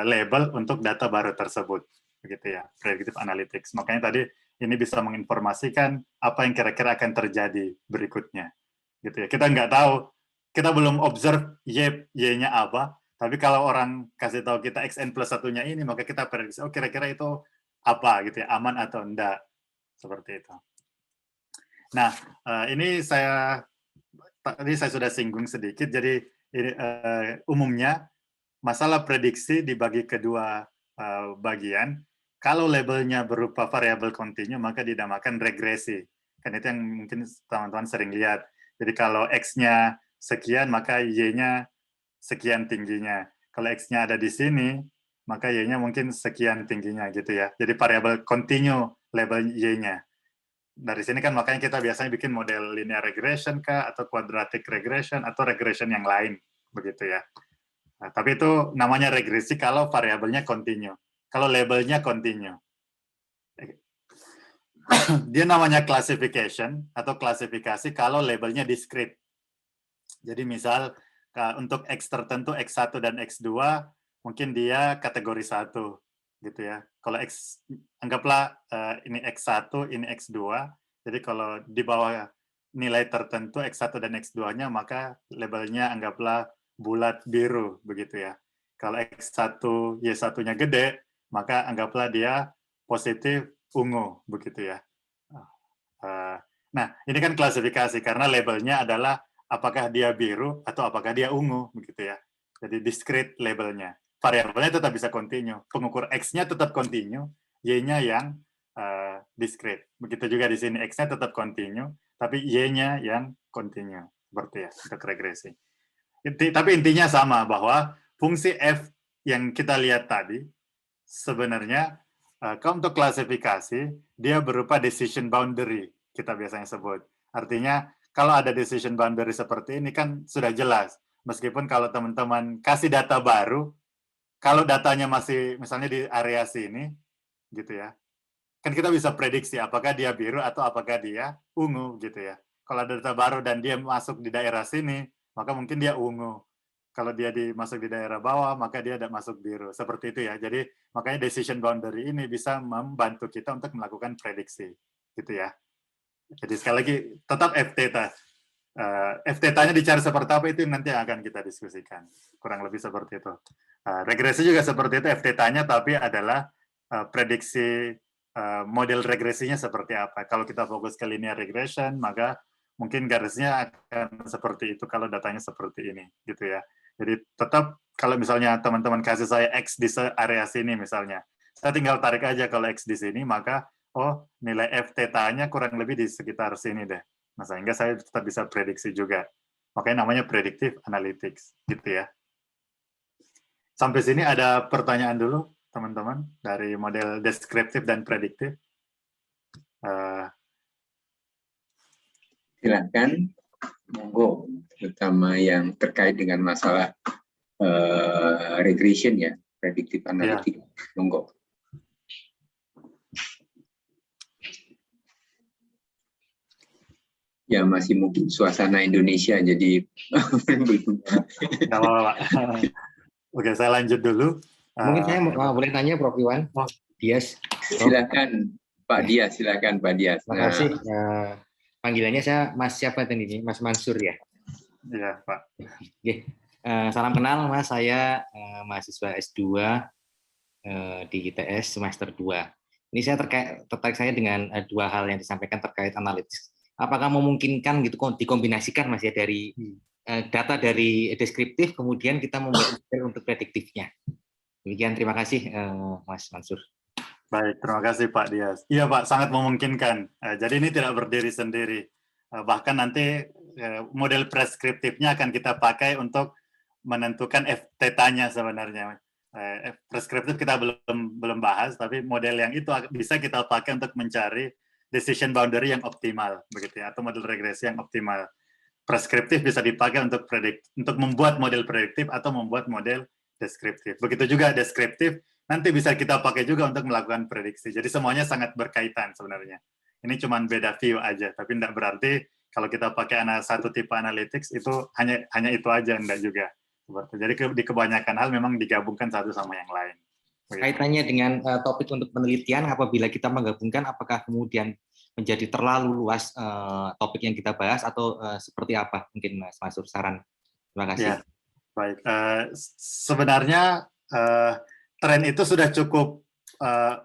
label untuk data baru tersebut, begitu ya, predictive analytics. Makanya tadi ini bisa menginformasikan apa yang kira-kira akan terjadi berikutnya, gitu ya. Kita nggak tahu, kita belum observe y-nya apa, tapi kalau orang kasih tahu kita xn plus satunya ini, maka kita prediksi, oh kira-kira itu apa, gitu ya, aman atau enggak, seperti itu. Nah, ini tadi saya sudah singgung sedikit, jadi ini, umumnya masalah prediksi dibagi kedua bagian. Kalau labelnya berupa variabel kontinu, maka dinamakan regresi. Kan itu yang mungkin teman-teman sering lihat. Jadi kalau X-nya sekian, maka Y-nya sekian tingginya. Kalau X-nya ada di sini, maka Y-nya mungkin sekian tingginya gitu ya. Jadi variabel kontinu label Y-nya. Dari sini kan makanya kita biasanya bikin model linear regression kah, atau quadratic regression, atau regression yang lain, begitu ya. Nah, tapi itu namanya regresi kalau variabelnya kontinu. Kalau labelnya kontinu. Dia namanya classification atau klasifikasi kalau labelnya discrete. Jadi misal untuk X tertentu, X1 dan X2, mungkin dia kategori 1. Gitu ya. Kalau X, anggaplah ini X1, ini X2. Jadi kalau di bawah nilai tertentu X1 dan X2-nya, maka labelnya anggaplah bulat biru, begitu ya. Kalau X1, Y1-nya gede, maka anggaplah dia positif ungu, begitu ya. Nah, ini kan klasifikasi, karena labelnya adalah apakah dia biru atau apakah dia ungu, begitu ya. Jadi discrete labelnya. Variabelnya tetap bisa kontinu. Pengukur X-nya tetap kontinu, Y-nya yang discrete. Begitu juga di sini, X-nya tetap kontinu, tapi Y-nya yang kontinu. Seperti ya, untuk regresi. Tapi intinya sama, bahwa fungsi F yang kita lihat tadi, sebenarnya kalau untuk klasifikasi, dia berupa decision boundary, kita biasanya sebut. Artinya, kalau ada decision boundary seperti ini kan sudah jelas. Meskipun kalau teman-teman kasih data baru, kalau datanya masih misalnya di area sini, gitu ya, kan kita bisa prediksi apakah dia biru atau apakah dia ungu, gitu ya. Kalau ada data baru dan dia masuk di daerah sini, maka mungkin dia ungu. Kalau dia masuk di daerah bawah, maka dia tidak masuk biru. Seperti itu ya. Jadi makanya decision boundary ini bisa membantu kita untuk melakukan prediksi, gitu ya. Jadi sekali lagi tetap F theta. F theta-nya dicari seperti apa itu nanti akan kita diskusikan. Kurang lebih seperti itu. Regresi juga seperti itu, F theta-nya, tapi adalah prediksi model regresinya seperti apa. Kalau kita fokus ke linear regression, maka mungkin garisnya akan seperti itu kalau datanya seperti ini, gitu ya. Jadi tetap kalau misalnya teman-teman kasih saya X di area sini misalnya, saya tinggal tarik aja kalau X di sini, maka oh nilai F theta-nya kurang lebih di sekitar sini deh. Nah, sehingga saya tetap bisa prediksi juga. Makanya namanya predictive analytics, gitu ya. Sampai sini ada pertanyaan dulu, teman-teman, dari model deskriptif dan prediktif. Silakan, monggo, terutama yang terkait dengan masalah regression ya, predictive analytics, ya. Monggo. Ya masih mungkin suasana Indonesia jadi belum. Oke, saya lanjut dulu. Mungkin saya boleh tanya Prof Iwan. Oh. Yes. Silakan Pak Dias, silakan Pak Dias. Terima kasih. Panggilannya saya Mas siapa tadi ini? Mas Mansur ya. Iya, Pak. Oke. Salam kenal Mas, saya mahasiswa S2 di ITS semester 2. Ini saya tertarik saya dengan dua hal yang disampaikan terkait analitis. Apakah memungkinkan gitu dikombinasikan Mas ya dari data dari deskriptif kemudian kita membuat model untuk prediktifnya. Demikian, terima kasih Mas Mansur. Baik, terima kasih Pak Dias. Iya Pak, sangat memungkinkan. Jadi ini tidak berdiri sendiri. Bahkan nanti model preskriptifnya akan kita pakai untuk menentukan F-theta-nya sebenarnya. Preskriptif kita belum bahas, tapi model yang itu bisa kita pakai untuk mencari decision boundary yang optimal, begitu ya, atau model regresi yang optimal. Preskriptif bisa dipakai untuk untuk membuat model prediktif atau membuat model deskriptif. Begitu juga deskriptif nanti bisa kita pakai juga untuk melakukan prediksi. Jadi semuanya sangat berkaitan sebenarnya. Ini cuma beda view aja, tapi tidak berarti kalau kita pakai satu tipe analytics itu hanya itu aja, enggak juga. Jadi di kebanyakan hal memang digabungkan satu sama yang lain. Kaitannya dengan topik untuk penelitian, apabila kita menggabungkan, apakah kemudian menjadi terlalu luas topik yang kita bahas atau seperti apa? Mungkin Mas Mansur saran. Terima kasih. Ya, baik. Sebenarnya tren itu sudah cukup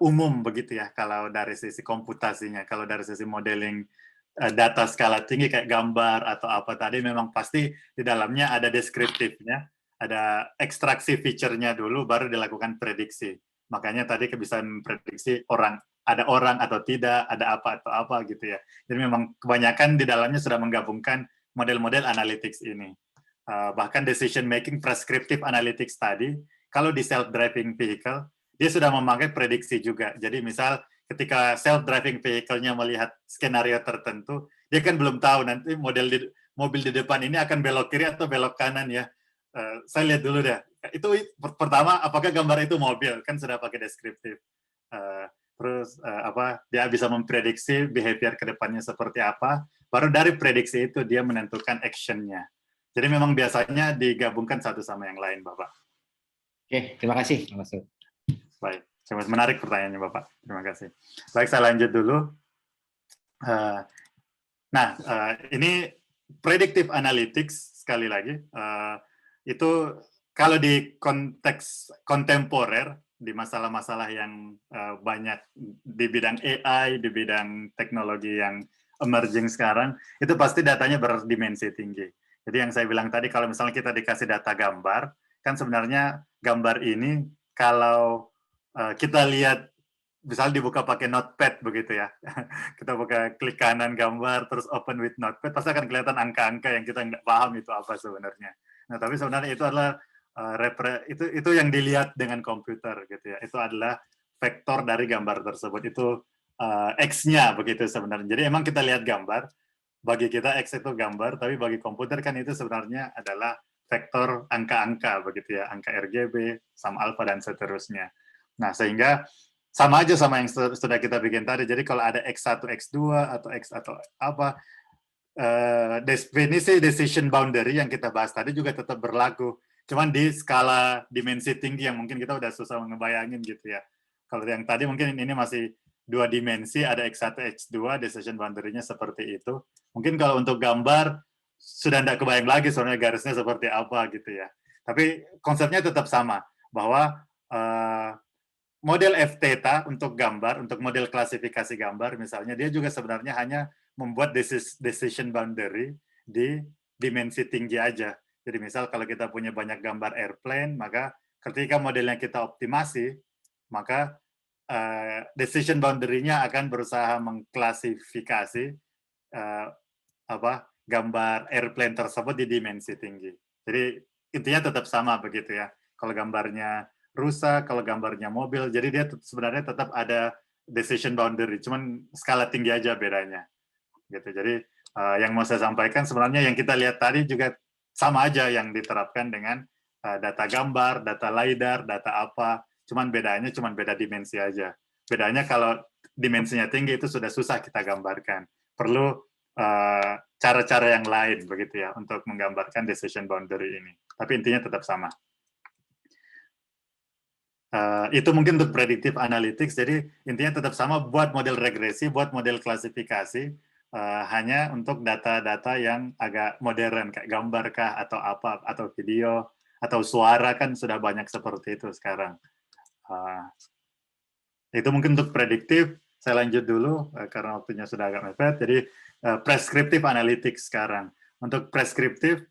umum begitu ya kalau dari sisi komputasinya. Kalau dari sisi modeling data skala tinggi kayak gambar atau apa tadi memang pasti di dalamnya ada deskriptifnya, ada ekstraksi feature-nya dulu baru dilakukan prediksi. Makanya tadi bisa memprediksi ada orang atau tidak, ada apa atau apa gitu ya. Jadi memang kebanyakan di dalamnya sudah menggabungkan model-model analytics ini. Bahkan decision making prescriptive analytics tadi, kalau di self-driving vehicle, dia sudah memakai prediksi juga. Jadi misal ketika self-driving vehicle-nya melihat skenario tertentu, dia kan belum tahu nanti mobil di depan ini akan belok kiri atau belok kanan ya. Saya lihat dulu deh. Itu pertama, apakah gambar itu mobil? Kan sudah pakai deskriptif. Terus dia bisa memprediksi behavior ke depannya seperti apa. Baru dari prediksi itu dia menentukan action-nya. Jadi memang biasanya digabungkan satu sama yang lain, Bapak. Oke, terima kasih, Mas. Baik, sangat menarik pertanyaannya, Bapak. Terima kasih. Baik, saya lanjut dulu. Ini predictive analytics, sekali lagi, itu kalau di konteks kontemporer, di masalah-masalah yang banyak di bidang AI, di bidang teknologi yang emerging sekarang, itu pasti datanya berdimensi tinggi. Jadi yang saya bilang tadi, kalau misalnya kita dikasih data gambar, kan sebenarnya gambar ini kalau kita lihat, misalnya dibuka pakai Notepad begitu ya, kita buka klik kanan gambar, terus open with Notepad, pasti akan kelihatan angka-angka yang kita nggak paham itu apa sebenarnya. Nah, tapi sebenarnya itu adalah itu yang dilihat dengan komputer gitu ya. Itu adalah vektor dari gambar tersebut. Itu X-nya begitu sebenarnya. Jadi emang kita lihat gambar, bagi kita X itu gambar, tapi bagi komputer kan itu sebenarnya adalah vektor angka-angka begitu ya, angka RGB, sama alfa dan seterusnya. Nah, sehingga sama aja sama yang sudah kita bikin tadi. Jadi kalau ada X1, X2 atau X atau apa, definisi decision boundary yang kita bahas tadi juga tetap berlaku. Cuman di skala dimensi tinggi yang mungkin kita udah susah ngebayangin gitu ya. Kalau yang tadi mungkin ini masih 2 dimensi, ada X1, X2, decision boundary-nya seperti itu. Mungkin kalau untuk gambar, sudah tidak kebayang lagi sebenarnya garisnya seperti apa gitu ya. Tapi konsepnya tetap sama, bahwa model F-theta untuk gambar, untuk model klasifikasi gambar misalnya, dia juga sebenarnya hanya membuat decision boundary di dimensi tinggi aja. Jadi misal kalau kita punya banyak gambar airplane, maka ketika modelnya kita optimasi, maka decision boundary-nya akan berusaha mengklasifikasi gambar airplane tersebut di dimensi tinggi. Jadi intinya tetap sama begitu ya. Kalau gambarnya rusak, kalau gambarnya mobil, jadi dia sebenarnya tetap ada decision boundary, cuman skala tinggi aja bedanya. Gitu. Jadi yang mau saya sampaikan sebenarnya yang kita lihat tadi juga sama aja yang diterapkan dengan data gambar, data LiDAR, data apa. Cuman bedanya cuman beda dimensi aja. Bedanya kalau dimensinya tinggi itu sudah susah kita gambarkan. Perlu cara-cara yang lain begitu ya untuk menggambarkan decision boundary ini. Tapi intinya tetap sama. itu mungkin untuk predictive analytics. Jadi intinya tetap sama, buat model regresi, buat model klasifikasi, hanya untuk data-data yang agak modern, kayak gambar kah, atau apa, atau video, atau suara, kan sudah banyak seperti itu sekarang. Itu mungkin untuk prediktif. Saya lanjut dulu, karena waktunya sudah agak mepet. Jadi prescriptive analytics sekarang. Untuk preskriptif,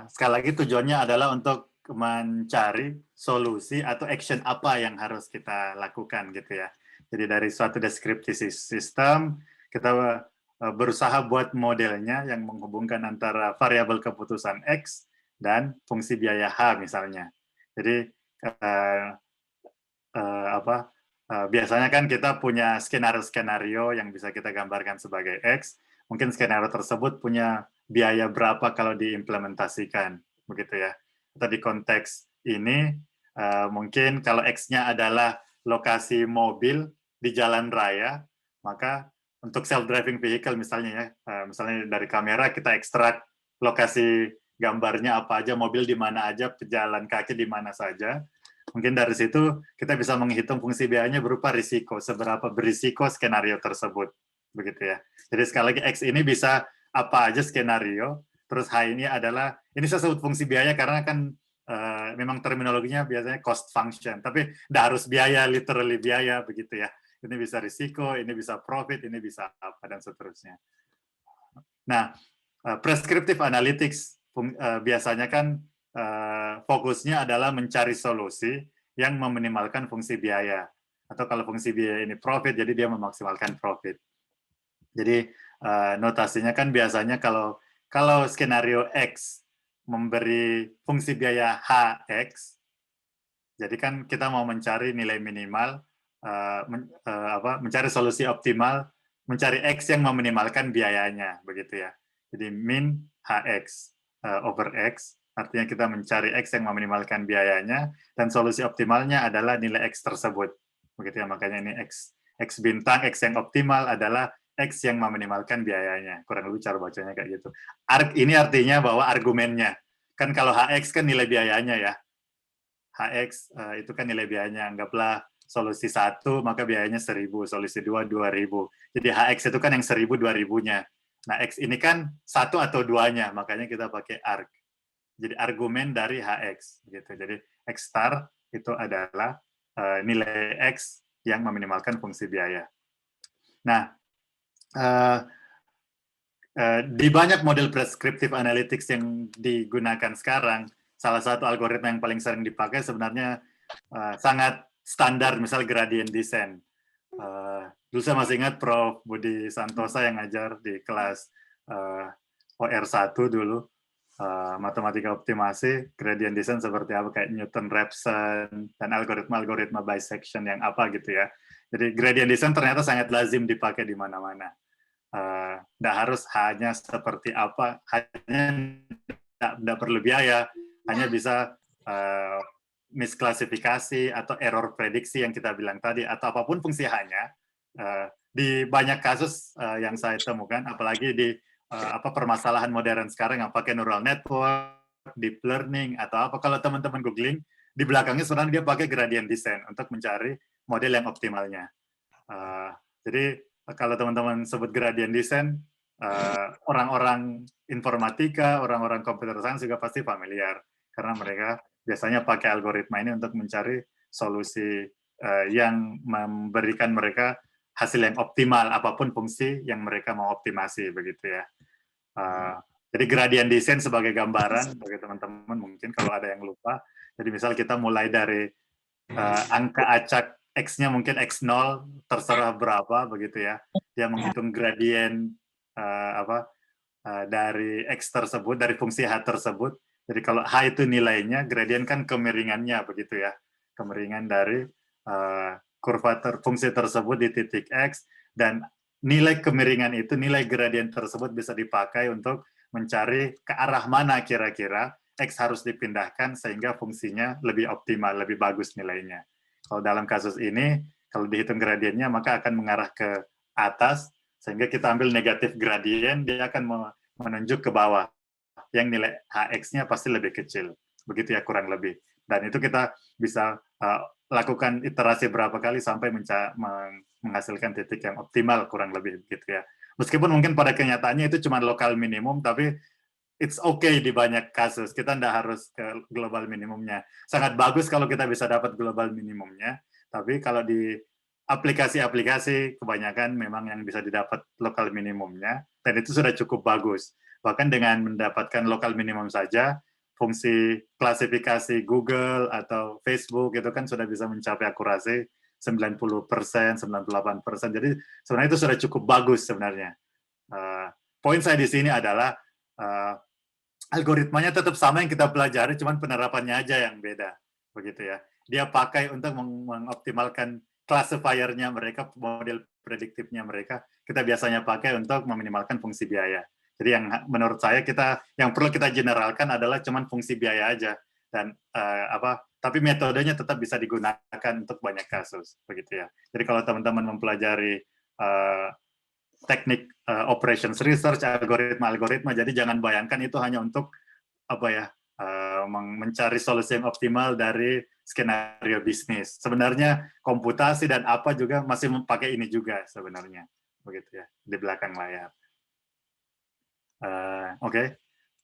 sekali lagi tujuannya adalah untuk mencari solusi atau action apa yang harus kita lakukan gitu ya. Jadi dari suatu descriptive system, kita berusaha buat modelnya yang menghubungkan antara variabel keputusan X dan fungsi biaya H misalnya. Jadi biasanya kan kita punya skenario-skenario yang bisa kita gambarkan sebagai X. Mungkin skenario tersebut punya biaya berapa kalau diimplementasikan, begitu ya. Atau di konteks ini, mungkin kalau X-nya adalah lokasi mobil di jalan raya, maka untuk self-driving vehicle misalnya ya, misalnya dari kamera kita ekstrak lokasi gambarnya apa aja, mobil di mana aja, pejalan kaki di mana saja. Mungkin dari situ kita bisa menghitung fungsi biayanya berupa risiko, seberapa berisiko skenario tersebut, begitu ya. Jadi sekali lagi X ini bisa apa aja skenario, terus H ini adalah, ini saya sebut fungsi biaya karena kan memang terminologinya biasanya cost function, tapi tidak harus biaya, literally biaya, begitu ya. Ini bisa risiko, ini bisa profit, ini bisa apa, dan seterusnya. Nah, prescriptive analytics biasanya kan fokusnya adalah mencari solusi yang meminimalkan fungsi biaya. Atau kalau fungsi biaya ini profit, jadi dia memaksimalkan profit. Jadi notasinya kan biasanya kalau skenario X memberi fungsi biaya HX, jadi kan kita mau mencari nilai minimal, mencari solusi optimal, mencari X yang meminimalkan biayanya, begitu ya. Jadi min HX over X, artinya kita mencari X yang meminimalkan biayanya, dan solusi optimalnya adalah nilai X tersebut. Begitu ya, makanya ini X bintang, X yang optimal adalah X yang meminimalkan biayanya. Kurang lebih cara bacanya kayak gitu. Ini artinya bahwa argumennya. Kan kalau HX kan nilai biayanya ya. HX itu kan nilai biayanya. Anggaplah solusi 1 maka biayanya 1.000, solusi 2 2.000. Jadi HX itu kan yang 1.000 2.000-nya. Nah, X ini kan 1 atau 2-nya, makanya kita pakai arg. Jadi argumen dari HX gitu. Jadi X star itu adalah nilai X yang meminimalkan fungsi biaya. Nah, di banyak model prescriptive analytics yang digunakan sekarang, salah satu algoritma yang paling sering dipakai sebenarnya sangat standar, misal gradient descent. Dulu saya masih ingat Prof. Budi Santosa yang ngajar di kelas OR1 dulu, matematika optimasi, gradient descent seperti apa, kayak Newton-Raphson, dan algoritma-algoritma bisection yang apa gitu ya. Jadi gradient descent ternyata sangat lazim dipakai di mana-mana. Tidak harus hanya seperti apa, hanya tidak perlu biaya, hanya bisa misklasifikasi atau error prediksi yang kita bilang tadi, atau apapun fungsi hanya. Di banyak kasus yang saya temukan, apalagi di permasalahan modern sekarang yang pakai neural network, deep learning, atau apa, kalau teman-teman googling, di belakangnya sebenarnya dia pakai gradient descent untuk mencari model yang optimalnya. Jadi kalau teman-teman sebut gradient descent, orang-orang informatika, orang-orang computer science juga pasti familiar, karena mereka biasanya pakai algoritma ini untuk mencari solusi yang memberikan mereka hasil yang optimal, apapun fungsi yang mereka mau optimasi, begitu ya. Jadi gradient descent sebagai gambaran bagi teman-teman mungkin kalau ada yang lupa. Jadi misal kita mulai dari angka acak X-nya mungkin X0, terserah berapa, begitu ya. Dia menghitung gradien dari X tersebut, dari fungsi H tersebut. Jadi kalau H itu nilainya, gradien kan kemiringannya, begitu ya. Kemiringan dari kurva fungsi tersebut di titik X, dan nilai kemiringan itu, nilai gradien tersebut bisa dipakai untuk mencari ke arah mana kira-kira X harus dipindahkan sehingga fungsinya lebih optimal, lebih bagus nilainya. Kalau dalam kasus ini, kalau dihitung gradiennya, maka akan mengarah ke atas, sehingga kita ambil negatif gradien, dia akan menunjuk ke bawah. yang nilai HX-nya pasti lebih kecil. Begitu ya kurang lebih. Dan itu kita bisa lakukan iterasi berapa kali sampai menghasilkan titik yang optimal kurang lebih gitu ya. Meskipun mungkin pada kenyataannya itu cuma lokal minimum, tapi it's okay di banyak kasus. Kita tidak harus ke global minimumnya. Sangat bagus kalau kita bisa dapat global minimumnya, tapi kalau di aplikasi-aplikasi kebanyakan memang yang bisa didapat lokal minimumnya, dan itu sudah cukup bagus. Bahkan dengan mendapatkan lokal minimum saja, fungsi klasifikasi Google atau Facebook itu kan sudah bisa mencapai akurasi 90%, 98%. Jadi sebenarnya itu sudah cukup bagus sebenarnya. Poin saya di sini adalah algoritmanya tetap sama yang kita pelajari, cuman penerapannya aja yang beda, begitu ya. Dia pakai untuk mengoptimalkan classifier-nya mereka, model prediktifnya mereka, kita biasanya pakai untuk meminimalkan fungsi biaya. Jadi yang menurut saya yang perlu kita generalkan adalah cuman fungsi biaya aja, dan tapi metodenya tetap bisa digunakan untuk banyak kasus, begitu ya. Jadi kalau teman-teman mempelajari teknik operations research, algoritma, jadi jangan bayangkan itu hanya untuk mencari solusi yang optimal dari skenario bisnis. Sebenarnya komputasi dan apa juga masih memakai ini juga sebenarnya, begitu ya, di belakang layar. Oke.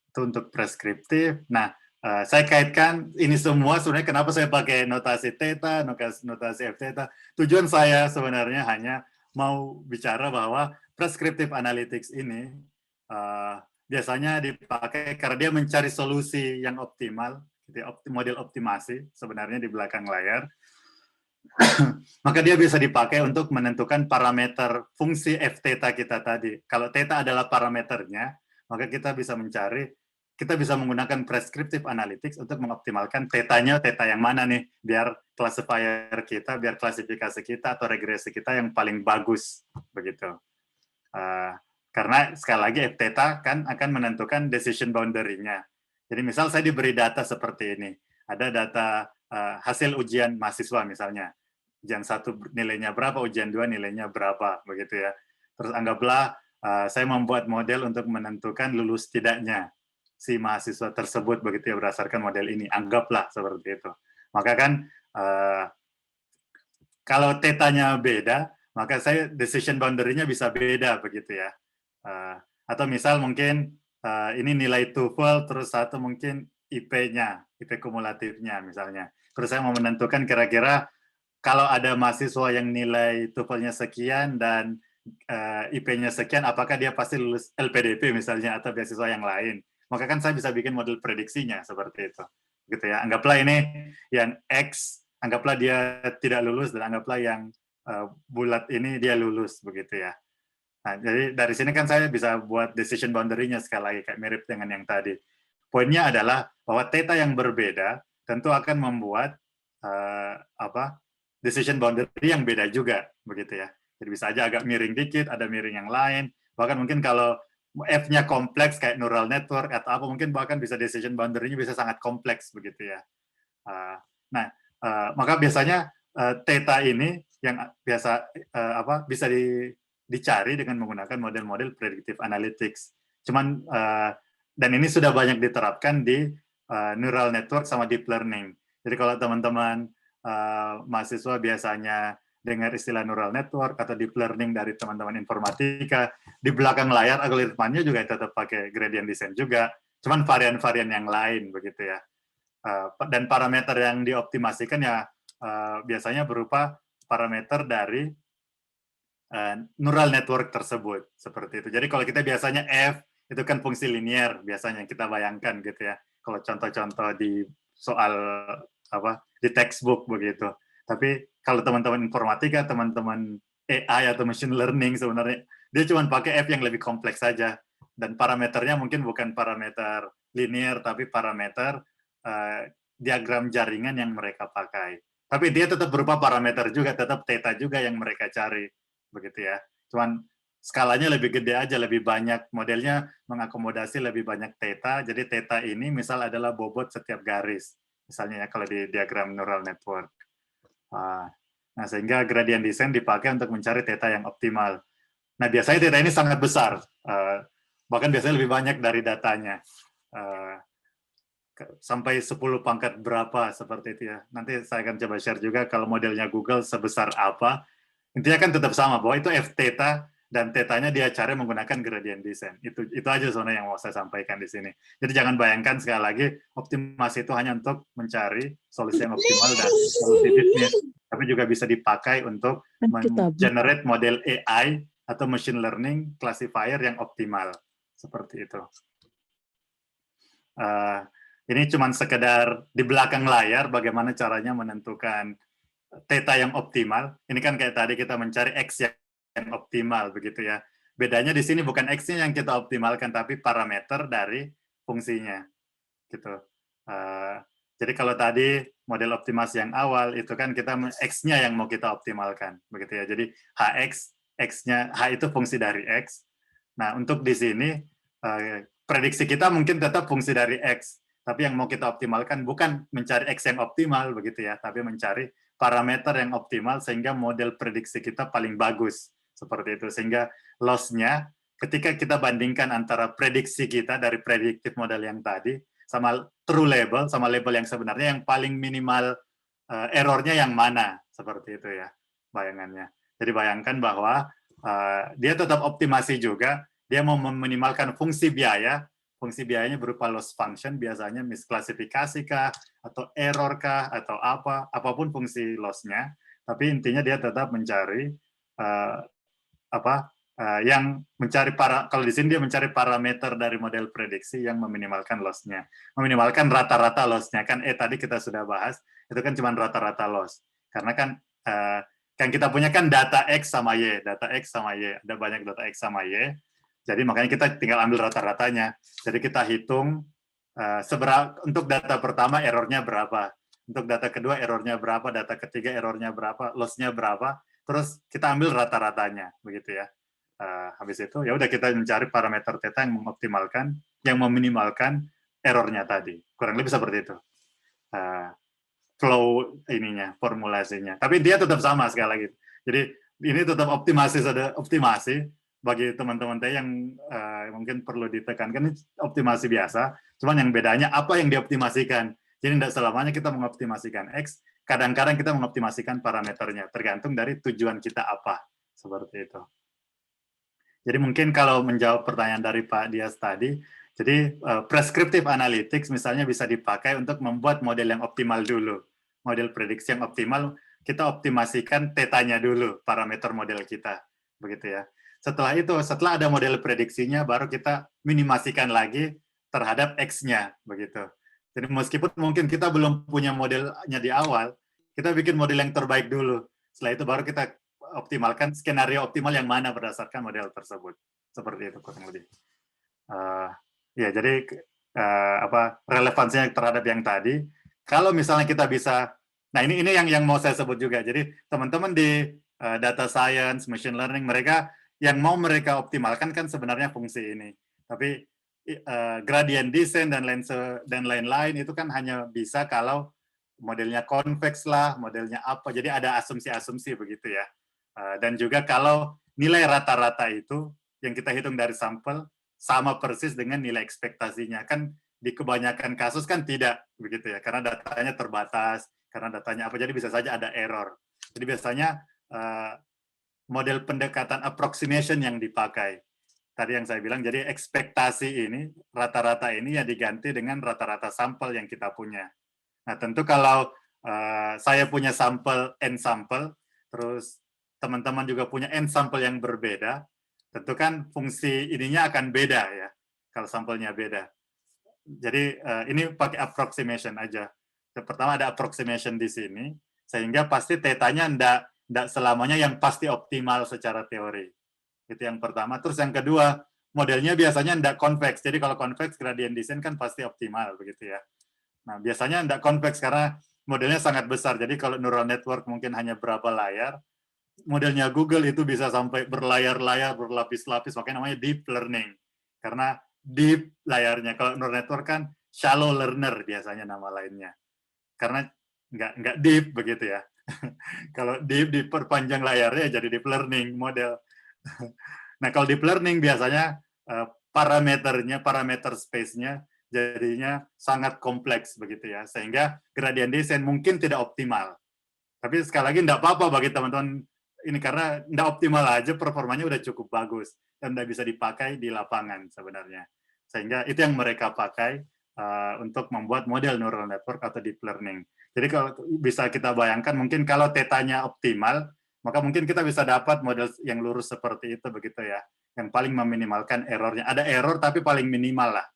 Itu untuk preskriptif. Nah, saya kaitkan ini semua sebenarnya kenapa saya pakai notasi theta, notasi f theta. Tujuan saya sebenarnya hanya mau bicara bahwa prescriptive analytics ini biasanya dipakai karena dia mencari solusi yang optimal, model optimasi sebenarnya di belakang layar. Maka dia bisa dipakai untuk menentukan parameter fungsi f theta kita tadi. Kalau theta adalah parameternya, maka kita bisa menggunakan prescriptive analytics untuk mengoptimalkan theta-nya, theta yang mana nih, biar classifier kita, biar klasifikasi kita atau regresi kita yang paling bagus, begitu. Karena sekali lagi f theta kan akan menentukan decision boundary-nya. Jadi misal saya diberi data seperti ini, ada data hasil ujian mahasiswa misalnya, ujian 1 nilainya berapa, ujian 2 nilainya berapa, begitu ya. Terus anggaplah saya membuat model untuk menentukan lulus tidaknya si mahasiswa tersebut, begitu ya, berdasarkan model ini, anggaplah seperti itu. Maka kan kalau theta-nya beda, maka saya decision boundary-nya bisa beda, begitu ya. Atau misal mungkin ini nilai TOEFL, terus satu mungkin IP-nya, IP kumulatifnya misalnya. Terus saya mau menentukan kira-kira kalau ada mahasiswa yang nilai TOEFL-nya sekian dan IP-nya sekian, apakah dia pasti lulus LPDP misalnya atau beasiswa yang lain. Maka kan saya bisa bikin model prediksinya seperti itu. Gitu ya. Anggaplah ini yang X, anggaplah dia tidak lulus, dan anggaplah yang bulat ini dia lulus, begitu ya. Nah, jadi dari sini kan saya bisa buat decision boundary-nya sekali lagi, kayak mirip dengan yang tadi. Poinnya adalah bahwa theta yang berbeda tentu akan membuat decision boundary yang beda juga, begitu ya. Jadi bisa aja agak miring dikit, ada miring yang lain. Bahkan mungkin kalau F-nya kompleks kayak neural network atau apa, mungkin bahkan bisa decision boundary-nya bisa sangat kompleks, begitu ya. Maka biasanya theta ini yang biasa bisa dicari dengan menggunakan model-model predictive analytics. Cuman dan ini sudah banyak diterapkan di neural network sama deep learning. Jadi kalau teman-teman mahasiswa biasanya dengar istilah neural network atau deep learning dari teman-teman informatika, di belakang layar algoritmanya juga tetap pakai gradient descent juga, cuman varian-varian yang lain, begitu ya. Dan parameter yang dioptimasikan ya biasanya berupa parameter dari neural network tersebut, seperti itu. Jadi kalau kita biasanya F itu kan fungsi linear biasanya kita bayangkan, gitu ya. Kalau contoh-contoh di soal di textbook begitu. Tapi kalau teman-teman informatika, teman-teman AI atau machine learning, sebenarnya dia cuma pakai F yang lebih kompleks saja, dan parameternya mungkin bukan parameter linear, tapi parameter diagram jaringan yang mereka pakai. Tapi dia tetap berupa parameter juga, tetap theta juga yang mereka cari, begitu ya. Cuman skalanya lebih gede aja, lebih banyak, modelnya mengakomodasi lebih banyak theta. Jadi theta ini misal adalah bobot setiap garis, misalnya ya kalau di diagram neural network. Nah, sehingga gradient descent dipakai untuk mencari theta yang optimal. Nah, biasanya theta ini sangat besar, bahkan biasanya lebih banyak dari datanya. sampai 10 pangkat berapa seperti itu ya. Nanti saya akan coba share juga kalau modelnya Google sebesar apa. Intinya kan tetap sama bahwa itu f theta dan tetanya dia cari menggunakan gradient descent. Itu aja sebenarnya yang mau saya sampaikan di sini. Jadi jangan bayangkan sekali lagi optimasi itu hanya untuk mencari solusi yang optimal dan solusi bisnis, tapi juga bisa dipakai untuk generate model AI atau machine learning classifier yang optimal seperti itu. Ini cuma sekedar di belakang layar bagaimana caranya menentukan theta yang optimal. Ini kan kayak tadi kita mencari X yang optimal begitu ya. Bedanya di sini bukan X-nya yang kita optimalkan, tapi parameter dari fungsinya. Gitu. Jadi kalau tadi model optimasi yang awal itu kan kita X-nya yang mau kita optimalkan, begitu ya. Jadi HX, X-nya, H itu fungsi dari X. Nah, untuk di sini prediksi kita mungkin tetap fungsi dari X, tapi yang mau kita optimalkan bukan mencari X yang optimal begitu ya, tapi mencari parameter yang optimal sehingga model prediksi kita paling bagus seperti itu, sehingga loss-nya ketika kita bandingkan antara prediksi kita dari predictive model yang tadi sama true label, sama label yang sebenarnya, yang paling minimal errornya yang mana seperti itu ya bayangannya. Jadi bayangkan bahwa dia tetap optimasi juga, dia mau meminimalkan fungsi biaya. Fungsi biayanya berupa loss function, biasanya misklasifikasi kah, atau error kah, atau apapun fungsi loss-nya. Tapi intinya dia tetap mencari yang mencari kalau di sini dia mencari parameter dari model prediksi yang meminimalkan loss-nya, meminimalkan rata-rata loss-nya. Kan tadi kita sudah bahas, itu kan cuma rata-rata loss. Karena kan yang kita punya kan data X sama Y, data X sama Y, ada banyak data X sama Y. Jadi makanya kita tinggal ambil rata-ratanya. Jadi kita hitung untuk data pertama errornya berapa, untuk data kedua errornya berapa, data ketiga errornya berapa, loss-nya berapa, terus kita ambil rata-ratanya, begitu ya. Habis itu ya udah kita mencari parameter theta yang mengoptimalkan, yang meminimalkan errornya tadi. Kurang lebih seperti itu. Flow ininya, formulasinya. Tapi dia tetap sama sekali lagi. Jadi ini tetap optimasi bagi teman-teman yang mungkin perlu ditekankan, ini optimasi biasa, cuman yang bedanya apa yang dioptimasikan. Jadi tidak selamanya kita mengoptimasikan X, kadang-kadang kita mengoptimasikan parameternya, tergantung dari tujuan kita apa, seperti itu. Jadi mungkin kalau menjawab pertanyaan dari Pak Dias tadi, jadi prescriptive analytics misalnya bisa dipakai untuk membuat model yang optimal dulu. Model prediksi yang optimal, kita optimasikan tetanya dulu, parameter model kita, begitu ya. Setelah itu, setelah ada model prediksinya, baru kita minimasikan lagi terhadap X-nya, begitu. Jadi meskipun mungkin kita belum punya modelnya di awal, kita bikin model yang terbaik dulu. Setelah itu baru kita optimalkan skenario optimal yang mana berdasarkan model tersebut. Seperti itu kurang lebih. Ya, jadi relevansinya terhadap yang tadi. Kalau misalnya kita bisa, nah ini yang mau saya sebut juga. Jadi teman-teman di data science, machine learning, mereka yang mau mereka optimalkan kan sebenarnya fungsi ini. Tapi gradient descent dan lain-lain itu kan hanya bisa kalau modelnya convex lah, modelnya apa. Jadi ada asumsi-asumsi begitu ya. Dan juga kalau nilai rata-rata itu yang kita hitung dari sampel sama persis dengan nilai ekspektasinya. Kan di kebanyakan kasus kan tidak begitu ya, karena datanya terbatas, karena datanya apa, jadi bisa saja ada error. Jadi biasanya model pendekatan approximation yang dipakai. Tadi yang saya bilang, jadi ekspektasi ini, rata-rata ini ya diganti dengan rata-rata sampel yang kita punya. Nah tentu kalau saya punya sampel, N sampel, terus teman-teman juga punya N sampel yang berbeda, tentu kan fungsi ininya akan beda ya, kalau sampelnya beda. Jadi ini pakai approximation aja. Pertama ada approximation di sini, sehingga pasti tetanya tidak selamanya yang pasti optimal secara teori. Itu yang pertama. Terus yang kedua, modelnya biasanya tidak convex. Jadi kalau convex, gradient descent kan pasti optimal, begitu ya. Nah, biasanya tidak convex karena modelnya sangat besar. Jadi kalau neural network mungkin hanya berapa layar, modelnya Google itu bisa sampai berlayar-layar, berlapis-lapis, makanya namanya deep learning. Karena deep layarnya. Kalau neural network kan shallow learner biasanya nama lainnya. Karena nggak deep, begitu ya. Kalau deep diperpanjang layarnya jadi deep learning model. Nah, kalau deep learning biasanya parameter space-nya jadinya sangat kompleks begitu ya, sehingga gradient descent mungkin tidak optimal. Tapi sekali lagi tidak apa-apa bagi teman-teman ini, karena tidak optimal aja performanya udah cukup bagus dan udah bisa dipakai di lapangan sebenarnya. Sehingga itu yang mereka pakai untuk membuat model neural network atau deep learning. Jadi kalau bisa kita bayangkan, mungkin kalau tetanya optimal, maka mungkin kita bisa dapat model yang lurus seperti itu begitu ya, yang paling meminimalkan errornya. Ada error tapi paling minimal lah.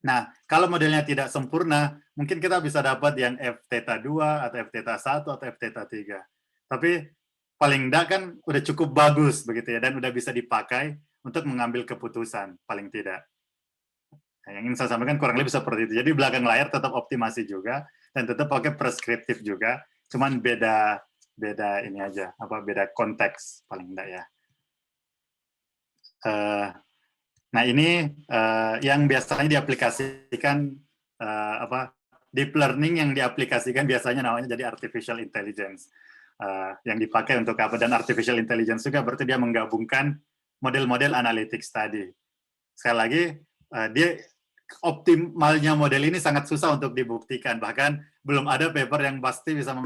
Nah, kalau modelnya tidak sempurna, mungkin kita bisa dapat yang f theta 2 atau f theta 1 atau f theta 3. Tapi paling enggak kan udah cukup bagus begitu ya, dan udah bisa dipakai untuk mengambil keputusan paling tidak. Nah, yang ingin saya sampaikan kurang lebih seperti itu. Jadi belakang layar tetap optimasi juga dan tetap pakai preskriptif juga, cuman beda ini aja, beda konteks paling enggak ya. Nah ini yang biasanya diaplikasikan deep learning yang diaplikasikan biasanya namanya jadi artificial intelligence. Yang dipakai untuk apa? Dan artificial intelligence juga berarti dia menggabungkan model-model analytics tadi. Sekali lagi, dia optimalnya model ini sangat susah untuk dibuktikan. Bahkan belum ada paper yang pasti bisa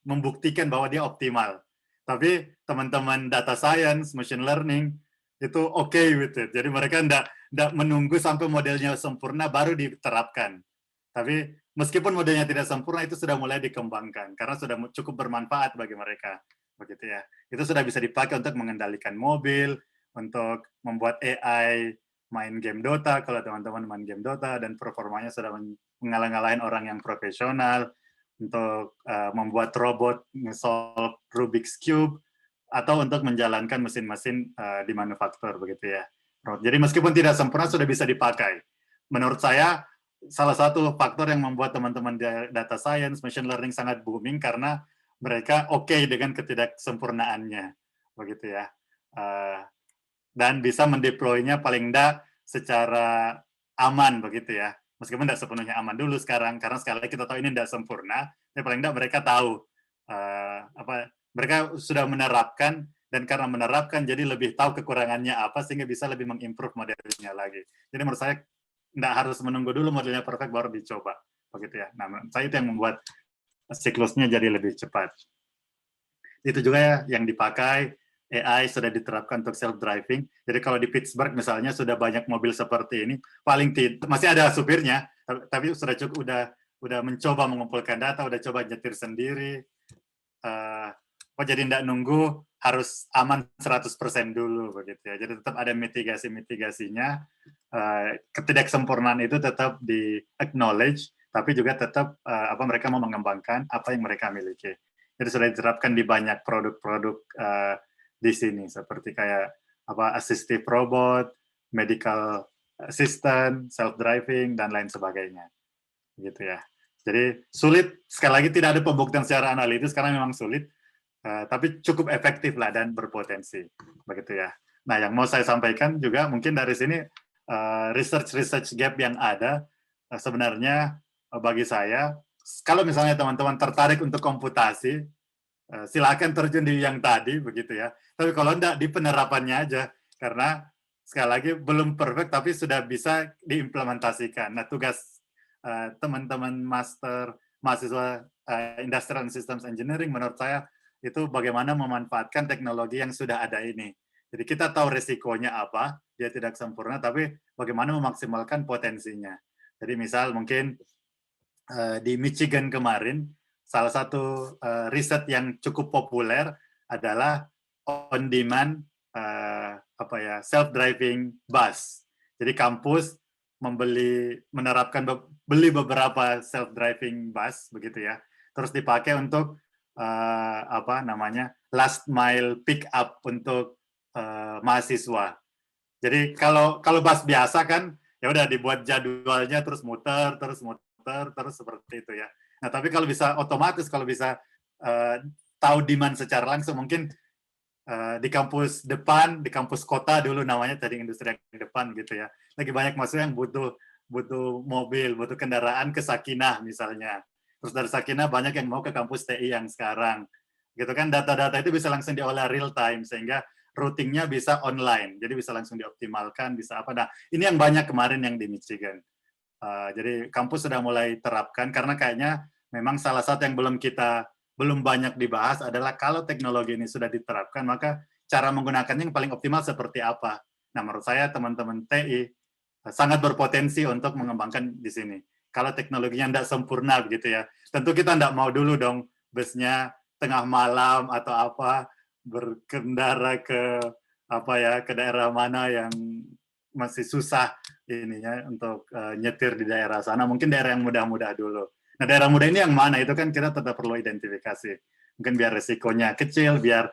membuktikan bahwa dia optimal. Tapi teman-teman data science, machine learning itu okay with it. Jadi mereka tidak menunggu sampai modelnya sempurna baru diterapkan. Tapi meskipun modelnya tidak sempurna, itu sudah mulai dikembangkan karena sudah cukup bermanfaat bagi mereka, begitu ya. Itu sudah bisa dipakai untuk mengendalikan mobil, untuk membuat AI main game Dota kalau teman-teman main game Dota, dan performanya sudah mengalah-ngalahin orang yang profesional, untuk membuat robot nge-solve Rubik's Cube, atau untuk menjalankan mesin-mesin di manufaktur begitu ya. Jadi meskipun tidak sempurna sudah bisa dipakai. Menurut saya salah satu faktor yang membuat teman-teman data science, machine learning sangat booming karena mereka okay dengan ketidaksempurnaannya, begitu ya. Dan bisa mendeploy-nya paling enggak secara aman begitu ya. Meskipun tidak sepenuhnya aman dulu sekarang, karena sekali lagi kita tahu ini tidak sempurna, tapi paling tidak mereka tahu mereka sudah menerapkan, dan karena menerapkan jadi lebih tahu kekurangannya apa sehingga bisa lebih mengimprove modelnya lagi. Jadi menurut saya tidak harus menunggu dulu modelnya perfect baru dicoba, begitu ya. Nah, saya itu yang membuat siklusnya jadi lebih cepat. Itu juga ya yang dipakai. AI sudah diterapkan untuk self-driving. Jadi kalau di Pittsburgh misalnya sudah banyak mobil seperti ini, paling masih ada supirnya, tapi sudah cukup udah mencoba mengumpulkan data, udah coba nyetir sendiri. Jadi tidak nunggu harus aman 100% dulu begitu ya. Jadi tetap ada mitigasi-mitigasinya. Ketidaksempurnaan itu tetap di acknowledge, tapi juga tetap mereka mau mengembangkan apa yang mereka miliki. Jadi sudah diterapkan di banyak produk-produk di sini, seperti kayak assistive robot, medical assistant, self-driving, dan lain sebagainya, gitu ya. Jadi sulit, sekali lagi tidak ada pembuktian secara analitis karena memang sulit, tapi cukup efektif lah dan berpotensi, begitu ya. Nah, yang mau saya sampaikan juga mungkin dari sini research gap yang ada sebenarnya bagi saya, kalau misalnya teman-teman tertarik untuk komputasi, silakan terjun di yang tadi begitu ya. Tapi kalau enggak, di penerapannya aja, karena sekali lagi belum perfect tapi sudah bisa diimplementasikan. Nah, tugas teman-teman mahasiswa Industrial and Systems Engineering menurut saya itu bagaimana memanfaatkan teknologi yang sudah ada ini. Jadi kita tahu resikonya apa, dia tidak sempurna, tapi bagaimana memaksimalkan potensinya. Jadi misal mungkin di Michigan kemarin, salah satu riset yang cukup populer adalah on-demand self-driving bus. Jadi kampus beli beberapa self-driving bus begitu ya, terus dipakai untuk last mile pick up untuk mahasiswa. Jadi kalau bus biasa kan ya udah dibuat jadwalnya terus muter terus seperti itu ya. Nah, tapi kalau bisa otomatis, kalau bisa tahu demand secara langsung, mungkin di kampus depan, di kampus kota dulu namanya tadi industri yang depan gitu ya. Lagi banyak mahasiswa yang butuh mobil, butuh kendaraan ke Sakinah misalnya. Terus dari Sakinah banyak yang mau ke kampus TI yang sekarang. Gitu kan, data-data itu bisa langsung diolah real time sehingga routingnya bisa online, jadi bisa langsung dioptimalkan, bisa apa. Nah, ini yang banyak kemarin yang di Michigan. Jadi kampus sudah mulai terapkan, karena kayaknya memang salah satu yang belum banyak dibahas adalah kalau teknologi ini sudah diterapkan, maka cara menggunakannya yang paling optimal seperti apa. Nah, menurut saya teman-teman TI sangat berpotensi untuk mengembangkan di sini. Kalau teknologinya tidak sempurna begitu ya, tentu kita tidak mau dulu dong busnya tengah malam atau apa berkendara ke ke daerah mana yang masih susah ininya untuk nyetir di daerah sana. Mungkin daerah yang mudah-mudah dulu. Nah, daerah mudah ini yang mana itu kan kita tetap perlu identifikasi. Mungkin biar resikonya kecil, biar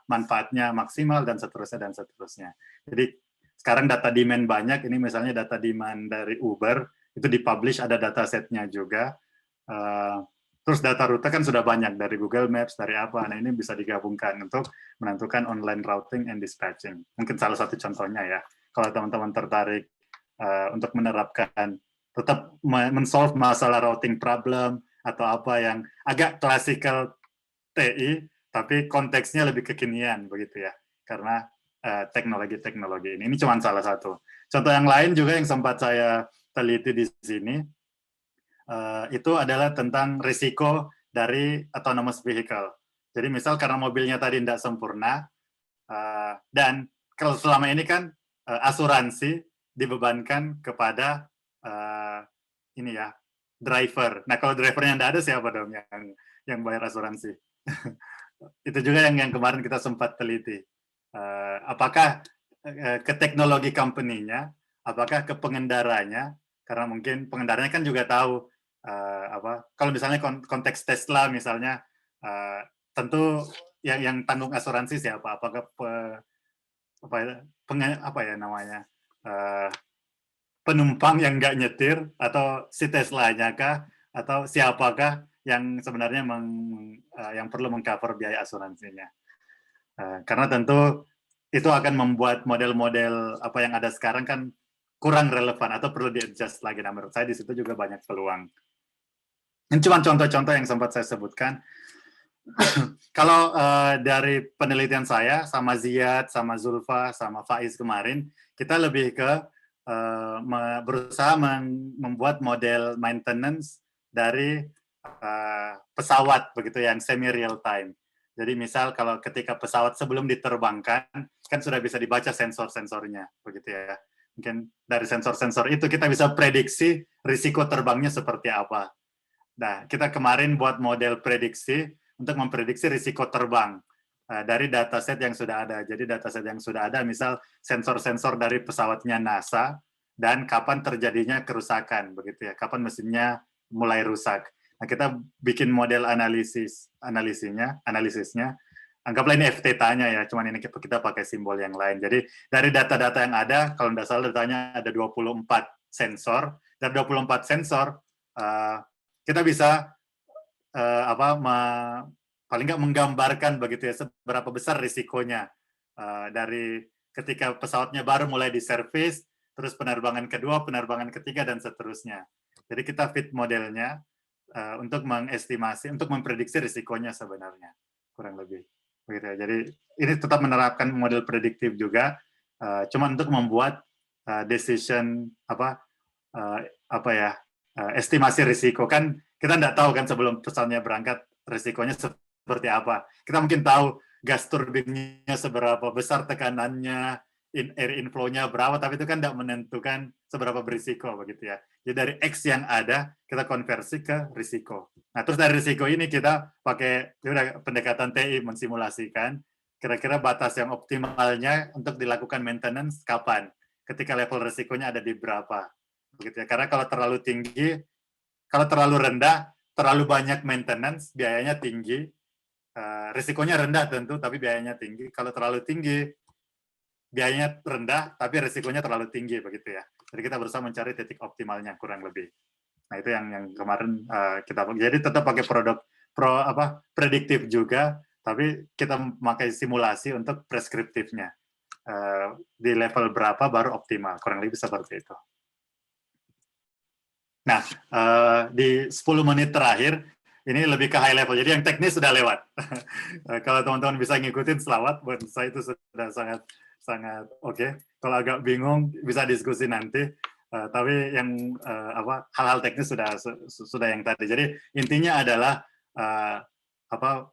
manfaatnya maksimal dan seterusnya dan seterusnya. Jadi sekarang data demand banyak, ini misalnya data demand dari Uber, itu dipublish, ada datasetnya juga. Terus data rute kan sudah banyak dari Google Maps, dari apa. Nah, ini bisa digabungkan untuk menentukan online routing and dispatching. Mungkin salah satu contohnya ya, kalau teman-teman tertarik untuk menerapkan, tetap men-solve masalah routing problem, atau apa yang agak klasikal TI, tapi konteksnya lebih kekinian, begitu ya. Karena teknologi-teknologi ini cuma salah satu. Contoh yang lain juga yang sempat saya teliti di sini, itu adalah tentang risiko dari autonomous vehicle. Jadi misal karena mobilnya tadi tidak sempurna, dan kalau selama ini kan asuransi dibebankan kepada driver. Nah, kalau drivernya tidak ada, siapa dong yang bayar asuransi? Itu juga yang kemarin kita sempat teliti. Apakah ke teknologi company-nya, apakah ke pengendaranya, karena mungkin pengendaranya kan juga tahu kalau misalnya konteks Tesla misalnya, tentu yang tanggung asuransi siapa? Apakah penumpang yang nggak nyetir, atau si Tesla-nya kah, atau siapakah yang sebenarnya yang perlu mengcover biaya asuransinya? Karena tentu itu akan membuat model-model apa yang ada sekarang kan kurang relevan atau perlu di-adjust lagi. Nah, menurut saya di situ juga banyak peluang. Ini cuma contoh-contoh yang sempat saya sebutkan. Kalau dari penelitian saya sama Ziyad, sama Zulfa, sama Faiz kemarin, kita lebih ke berusaha membuat model maintenance dari pesawat begitu yang semi real time. Jadi misal kalau ketika pesawat sebelum diterbangkan kan sudah bisa dibaca sensor-sensornya begitu ya. Mungkin dari sensor-sensor itu kita bisa prediksi risiko terbangnya seperti apa. Nah, kita kemarin buat model prediksi untuk memprediksi risiko terbang dari dataset yang sudah ada. Jadi dataset yang sudah ada misal sensor-sensor dari pesawatnya NASA dan kapan terjadinya kerusakan begitu ya. Kapan mesinnya mulai rusak. Nah, kita bikin model analisisnya, anggaplah ini FTTA-nya ya, cuman ini kita pakai simbol yang lain. Jadi dari data-data yang ada, kalau tidak salah datanya ada 24 sensor, dari 24 sensor kita bisa paling nggak menggambarkan begitu ya seberapa besar risikonya dari ketika pesawatnya baru mulai diservis, terus penerbangan kedua, penerbangan ketiga dan seterusnya. Jadi kita fit modelnya untuk mengestimasi, untuk memprediksi risikonya sebenarnya, kurang lebih. Begitu ya. Jadi ini tetap menerapkan model prediktif juga, cuma untuk membuat decision estimasi risiko. Kan kita tidak tahu kan sebelum pesawatnya berangkat risikonya seperti apa. Kita mungkin tahu gas turbinnya seberapa besar tekanannya, air inflow-nya berapa, tapi itu kan tidak menentukan seberapa berisiko begitu ya. Jadi dari X yang ada kita konversi ke risiko. Nah, terus dari risiko ini kita pakai pendekatan TI mensimulasikan kira-kira batas yang optimalnya untuk dilakukan maintenance kapan, ketika level risikonya ada di berapa. Begitu ya. Karena kalau terlalu tinggi, kalau terlalu rendah, terlalu banyak maintenance, biayanya tinggi. Risikonya rendah tentu, tapi biayanya tinggi. Kalau terlalu tinggi, biayanya rendah, tapi risikonya terlalu tinggi, begitu ya. Jadi kita berusaha mencari titik optimalnya, kurang lebih. Nah, itu yang kemarin kita pakai. Jadi tetap pakai prediktif juga, tapi kita memakai simulasi untuk preskriptifnya. Di level berapa baru optimal, kurang lebih seperti itu. Nah, di 10 menit terakhir, ini lebih ke high level. Jadi yang teknis sudah lewat. Kalau teman-teman bisa ngikutin, selamat. Buat saya itu sudah sangat oke. Kalau agak bingung bisa diskusi nanti. Tapi yang hal-hal teknis sudah yang tadi. Jadi intinya adalah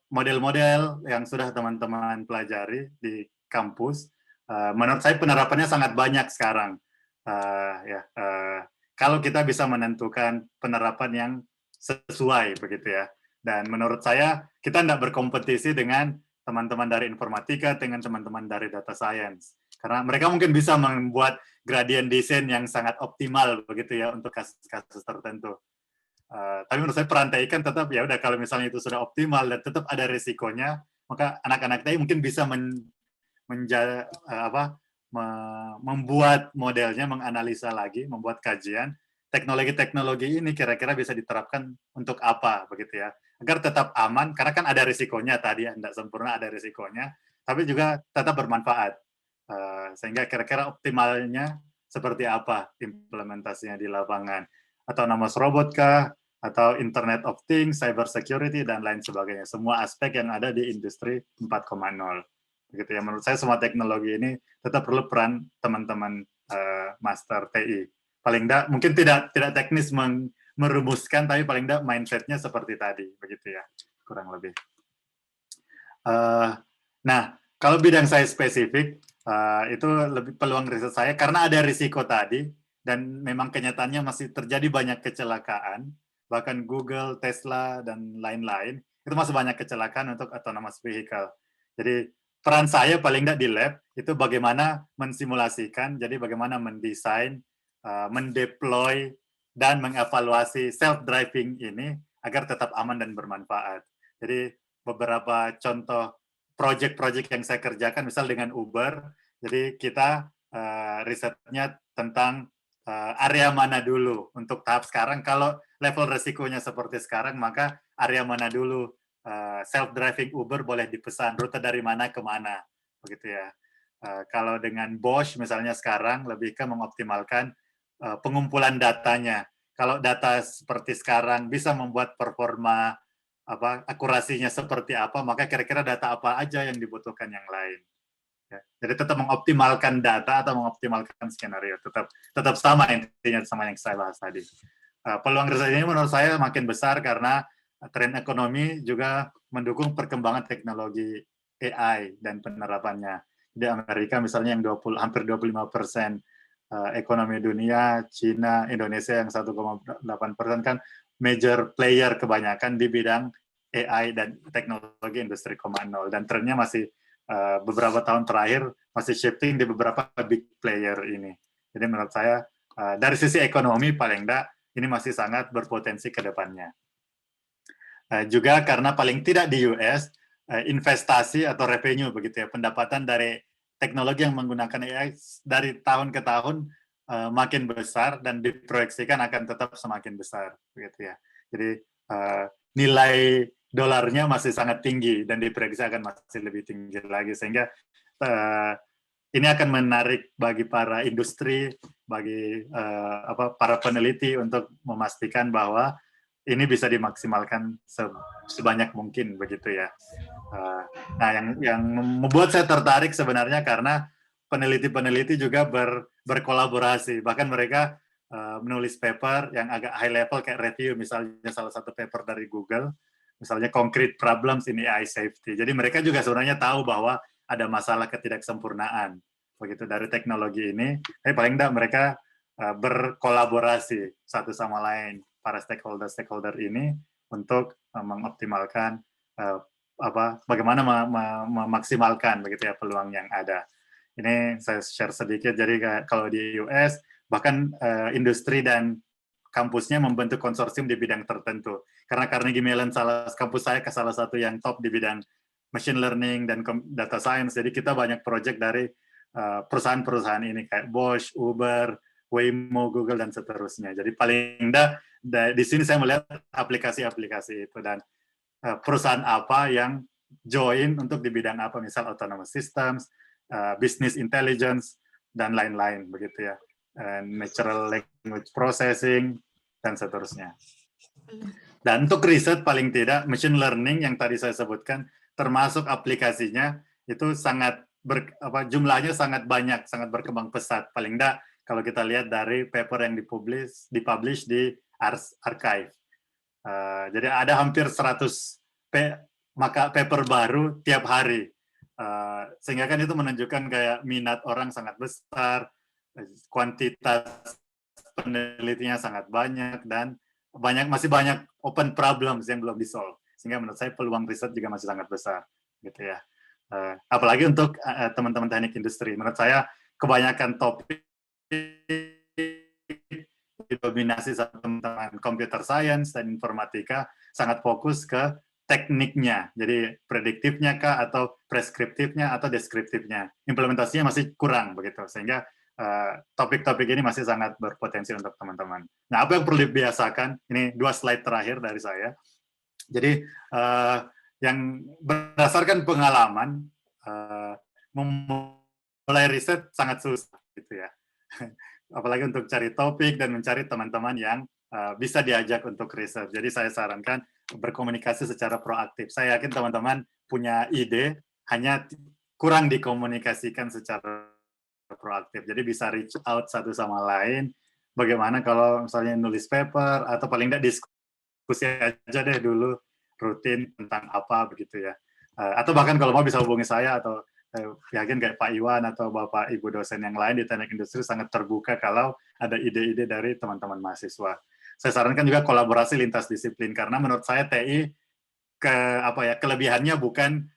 model-model yang sudah teman-teman pelajari di kampus. Menurut saya penerapannya sangat banyak sekarang. Kalau kita bisa menentukan penerapan yang sesuai begitu ya. Dan menurut saya kita tidak berkompetisi dengan teman-teman dari informatika, dengan teman-teman dari data science. Karena mereka mungkin bisa membuat gradient design yang sangat optimal begitu ya untuk kasus-kasus tertentu. Tapi menurut saya perantai kan tetap ya udah, kalau misalnya itu sudah optimal dan tetap ada risikonya, maka anak-anak TI mungkin bisa membuat modelnya, menganalisa lagi, membuat kajian teknologi-teknologi ini kira-kira bisa diterapkan untuk apa begitu ya, agar tetap aman, karena kan ada risikonya tadi, tidak sempurna, ada risikonya, tapi juga tetap bermanfaat. Sehingga kira-kira optimalnya seperti apa implementasinya di lapangan, autonomous robot kah, atau Internet of Things, cyber security, dan lain sebagainya. Semua aspek yang ada di industri 4.0. Begitu ya, menurut saya semua teknologi ini tetap perlu peran teman-teman master TI. Paling tidak, mungkin tidak teknis merumuskan, tapi paling tidak mindset-nya seperti tadi, begitu ya, kurang lebih. Nah, kalau bidang saya spesifik, itu lebih peluang riset saya, karena ada risiko tadi, dan memang kenyataannya masih terjadi banyak kecelakaan, bahkan Google, Tesla, dan lain-lain, itu masih banyak kecelakaan untuk autonomous vehicle. Jadi peran saya paling tidak di lab, itu bagaimana mensimulasikan, jadi bagaimana mendesain, mendeploy, dan mengevaluasi self-driving ini agar tetap aman dan bermanfaat. Jadi beberapa contoh project-project yang saya kerjakan, misal dengan Uber, jadi kita risetnya tentang area mana dulu untuk tahap sekarang. Kalau level resikonya seperti sekarang, maka area mana dulu self-driving Uber boleh dipesan, rute dari mana ke mana, begitu ya. Kalau dengan Bosch misalnya sekarang lebih ke mengoptimalkan pengumpulan datanya. Kalau data seperti sekarang bisa membuat performa akurasinya seperti apa, maka kira-kira data apa aja yang dibutuhkan yang lain. Ya. Jadi tetap mengoptimalkan data atau mengoptimalkan skenario, tetap sama intinya, sama yang saya bahas tadi. Peluang riset ini menurut saya makin besar karena tren ekonomi juga mendukung perkembangan teknologi AI dan penerapannya. Di Amerika misalnya yang hampir 25% ekonomi dunia, Cina, Indonesia yang 1,8% kan major player kebanyakan di bidang AI dan teknologi industri 0.0, dan trennya masih beberapa tahun terakhir masih shifting di beberapa big player ini. Jadi menurut saya dari sisi ekonomi paling enggak ini masih sangat berpotensi ke depannya. Juga karena paling tidak di US investasi atau revenue begitu ya, pendapatan dari teknologi yang menggunakan AI dari tahun ke tahun makin besar dan diproyeksikan akan tetap semakin besar begitu ya. Jadi nilai dolarnya masih sangat tinggi dan diproyeksi akan masih lebih tinggi lagi, sehingga ini akan menarik bagi para industri, bagi para peneliti untuk memastikan bahwa ini bisa dimaksimalkan sebanyak mungkin begitu ya. Nah, yang membuat saya tertarik sebenarnya karena peneliti-peneliti juga berkolaborasi, bahkan mereka menulis paper yang agak high level kayak review, misalnya salah satu paper dari Google, misalnya concrete problems in AI safety. Jadi mereka juga sebenarnya tahu bahwa ada masalah ketidaksempurnaan begitu dari teknologi ini. Tapi paling tidak mereka berkolaborasi satu sama lain, para stakeholder ini, untuk mengoptimalkan bagaimana memaksimalkan begitu ya peluang yang ada. Ini saya share sedikit. Jadi kalau di US bahkan industri dan kampusnya membentuk konsorsium di bidang tertentu. Karena Carnegie Mellon kampus saya salah satu yang top di bidang machine learning dan data science. Jadi kita banyak project dari perusahaan-perusahaan ini kayak Bosch, Uber, Waymo, Google, dan seterusnya. Jadi paling enggak di sini saya melihat aplikasi-aplikasi itu dan perusahaan apa yang join untuk di bidang apa, misal autonomous systems, business intelligence, dan lain-lain begitu ya, natural language processing, dan seterusnya. Dan untuk riset paling tidak machine learning yang tadi saya sebutkan termasuk aplikasinya itu sangat jumlahnya sangat banyak, sangat berkembang pesat. Paling tidak kalau kita lihat dari paper yang dipublish di archive. Jadi ada hampir 100 paper baru tiap hari. Sehingga kan itu menunjukkan kayak minat orang sangat besar, kuantitas penelitinya sangat banyak, dan masih banyak open problems yang belum di-solve. Sehingga menurut saya peluang riset juga masih sangat besar, gitu ya. Apalagi untuk teman-teman teknik industri. Menurut saya kebanyakan topik didominasi sama teman-teman computer science dan informatika sangat fokus ke tekniknya. Jadi prediktifnya kah, atau preskriptifnya, atau deskriptifnya. Implementasinya masih kurang begitu. Sehingga topik-topik ini masih sangat berpotensi untuk teman-teman. Nah, apa yang perlu dibiasakan? Ini 2 slide terakhir dari saya. Jadi, yang berdasarkan pengalaman, memulai riset sangat susah, gitu ya. Apalagi untuk cari topik dan mencari teman-teman yang bisa diajak untuk riset. Jadi saya sarankan berkomunikasi secara proaktif. Saya yakin teman-teman punya ide, hanya kurang dikomunikasikan secara proaktif. Jadi bisa reach out satu sama lain. Bagaimana kalau misalnya nulis paper, atau paling tidak diskusi aja deh dulu rutin tentang apa begitu ya. Atau bahkan kalau mau bisa hubungi saya, atau yakin kayak Pak Iwan atau Bapak Ibu dosen yang lain di teknik industri sangat terbuka kalau ada ide-ide dari teman-teman mahasiswa. Saya sarankan juga kolaborasi lintas disiplin, karena menurut saya TI kelebihannya bukan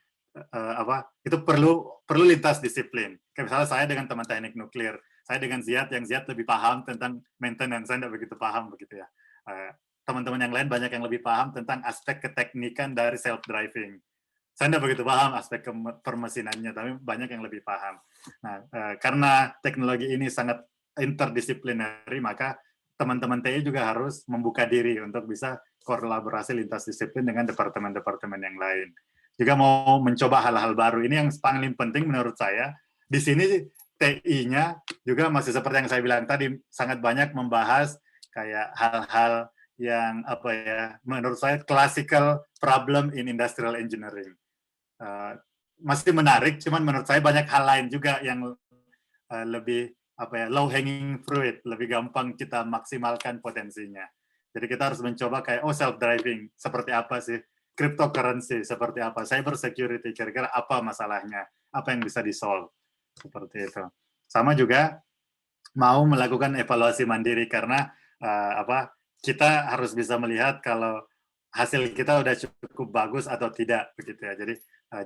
itu perlu lintas disiplin. Kayak misalnya saya dengan teman teknik nuklir, saya dengan Ziad, yang Ziad lebih paham tentang maintenance, saya tidak begitu paham begitu ya. Teman-teman yang lain banyak yang lebih paham tentang aspek keteknikan dari self-driving. Saya tidak begitu paham aspek permesinannya, tapi banyak yang lebih paham. Nah, karena teknologi ini sangat interdisiplinary, maka teman-teman TI juga harus membuka diri untuk bisa kolaborasi lintas disiplin dengan departemen-departemen yang lain. Juga mau mencoba hal-hal baru. Ini yang paling penting menurut saya. Di sini TI-nya juga masih seperti yang saya bilang tadi, sangat banyak membahas kayak hal-hal yang menurut saya classical problem in industrial engineering. Masih menarik, cuman menurut saya banyak hal lain juga yang lebih low hanging fruit, lebih gampang kita maksimalkan potensinya. Jadi kita harus mencoba kayak self driving seperti apa sih, cryptocurrency seperti apa, cyber security kira-kira apa masalahnya, apa yang bisa di-solve, seperti itu. Sama juga mau melakukan evaluasi mandiri, karena kita harus bisa melihat kalau hasil kita udah cukup bagus atau tidak begitu ya. Jadi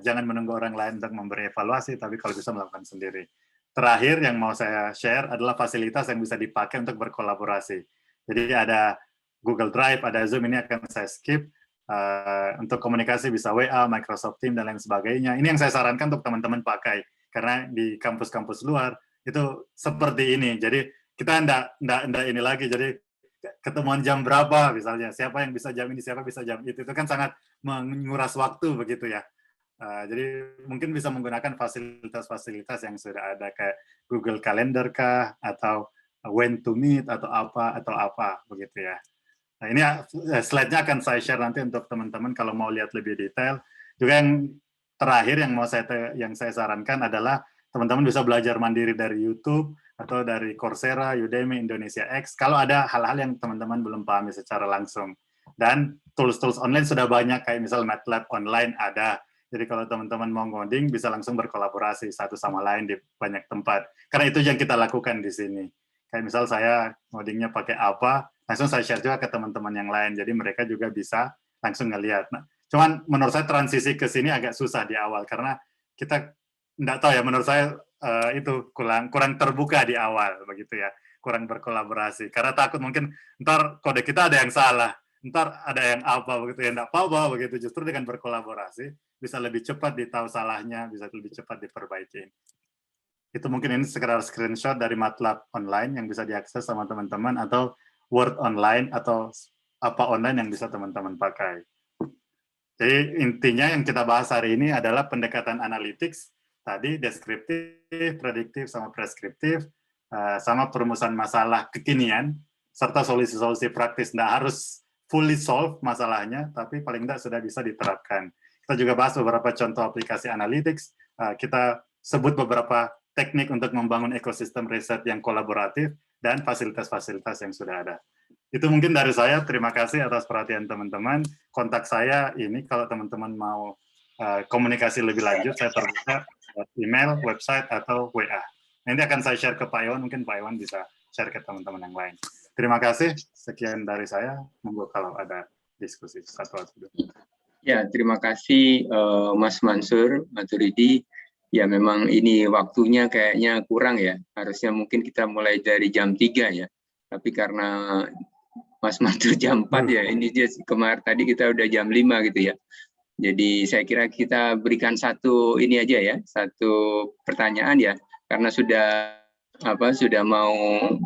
jangan menunggu orang lain untuk memberi evaluasi, tapi kalau bisa melakukan sendiri. Terakhir yang mau saya share adalah fasilitas yang bisa dipakai untuk berkolaborasi. Jadi ada Google Drive, ada Zoom, ini akan saya skip. Untuk komunikasi bisa WA, Microsoft Teams, dan lain sebagainya. Ini yang saya sarankan untuk teman-teman pakai, karena di kampus-kampus luar itu seperti ini. Jadi kita enggak ini lagi, jadi ketemuan jam berapa misalnya, siapa yang bisa jam ini, siapa bisa jam itu kan sangat menguras waktu begitu ya. Jadi mungkin bisa menggunakan fasilitas-fasilitas yang sudah ada kayak Google Calendar kah, atau When to Meet, atau apa begitu ya. Nah, ini slide-nya akan saya share nanti untuk teman-teman kalau mau lihat lebih detail. Juga yang terakhir yang saya sarankan adalah teman-teman bisa belajar mandiri dari YouTube atau dari Coursera, Udemy, Indonesia X, kalau ada hal-hal yang teman-teman belum pahami secara langsung. Dan tools-tools online sudah banyak, kayak misal MATLAB online ada. Jadi kalau teman-teman mau ngoding, bisa langsung berkolaborasi satu sama lain di banyak tempat. Karena itu yang kita lakukan di sini. Kayak misal saya ngodingnya pakai apa, langsung saya share juga ke teman-teman yang lain. Jadi mereka juga bisa langsung ngelihat. Nah, cuman menurut saya transisi ke sini agak susah di awal, karena kita nggak tahu ya, menurut saya itu kurang terbuka di awal begitu ya, kurang berkolaborasi, karena takut mungkin ntar kode kita ada yang salah, ntar ada yang apa begitu ya, nggak apa-apa begitu. Justru dengan berkolaborasi bisa lebih cepat ditahu salahnya, bisa lebih cepat diperbaiki. Itu mungkin ini sekedar screenshot dari MATLAB online yang bisa diakses sama teman-teman, atau Word online, atau apa online yang bisa teman-teman pakai. Jadi intinya yang kita bahas hari ini adalah pendekatan analytics, tadi deskriptif, prediktif, sama preskriptif, sama perumusan masalah kekinian, serta solusi-solusi praktis. Nggak harus fully solve masalahnya, tapi paling tidak sudah bisa diterapkan. Kita juga bahas beberapa contoh aplikasi analytics, kita sebut beberapa teknik untuk membangun ekosistem riset yang kolaboratif, dan fasilitas-fasilitas yang sudah ada. Itu mungkin dari saya, terima kasih atas perhatian teman-teman. Kontak saya ini kalau teman-teman mau komunikasi lebih lanjut, saya terbuka email, website, atau WA. Nanti akan saya share ke Pak Iwan, mungkin Pak Iwan bisa share ke teman-teman yang lain. Terima kasih, sekian dari saya. Monggo kalau ada diskusi satu atau dua. Ya, terima kasih Mas Mansur, Maturidi. Ya, memang ini waktunya kayaknya kurang ya. Harusnya mungkin kita mulai dari jam 3 ya. Tapi karena Mas Mansur jam 4 ya, ini dia kemarin tadi kita udah jam 5 gitu ya. Jadi saya kira kita berikan satu ini aja ya, satu pertanyaan ya. Karena sudah mau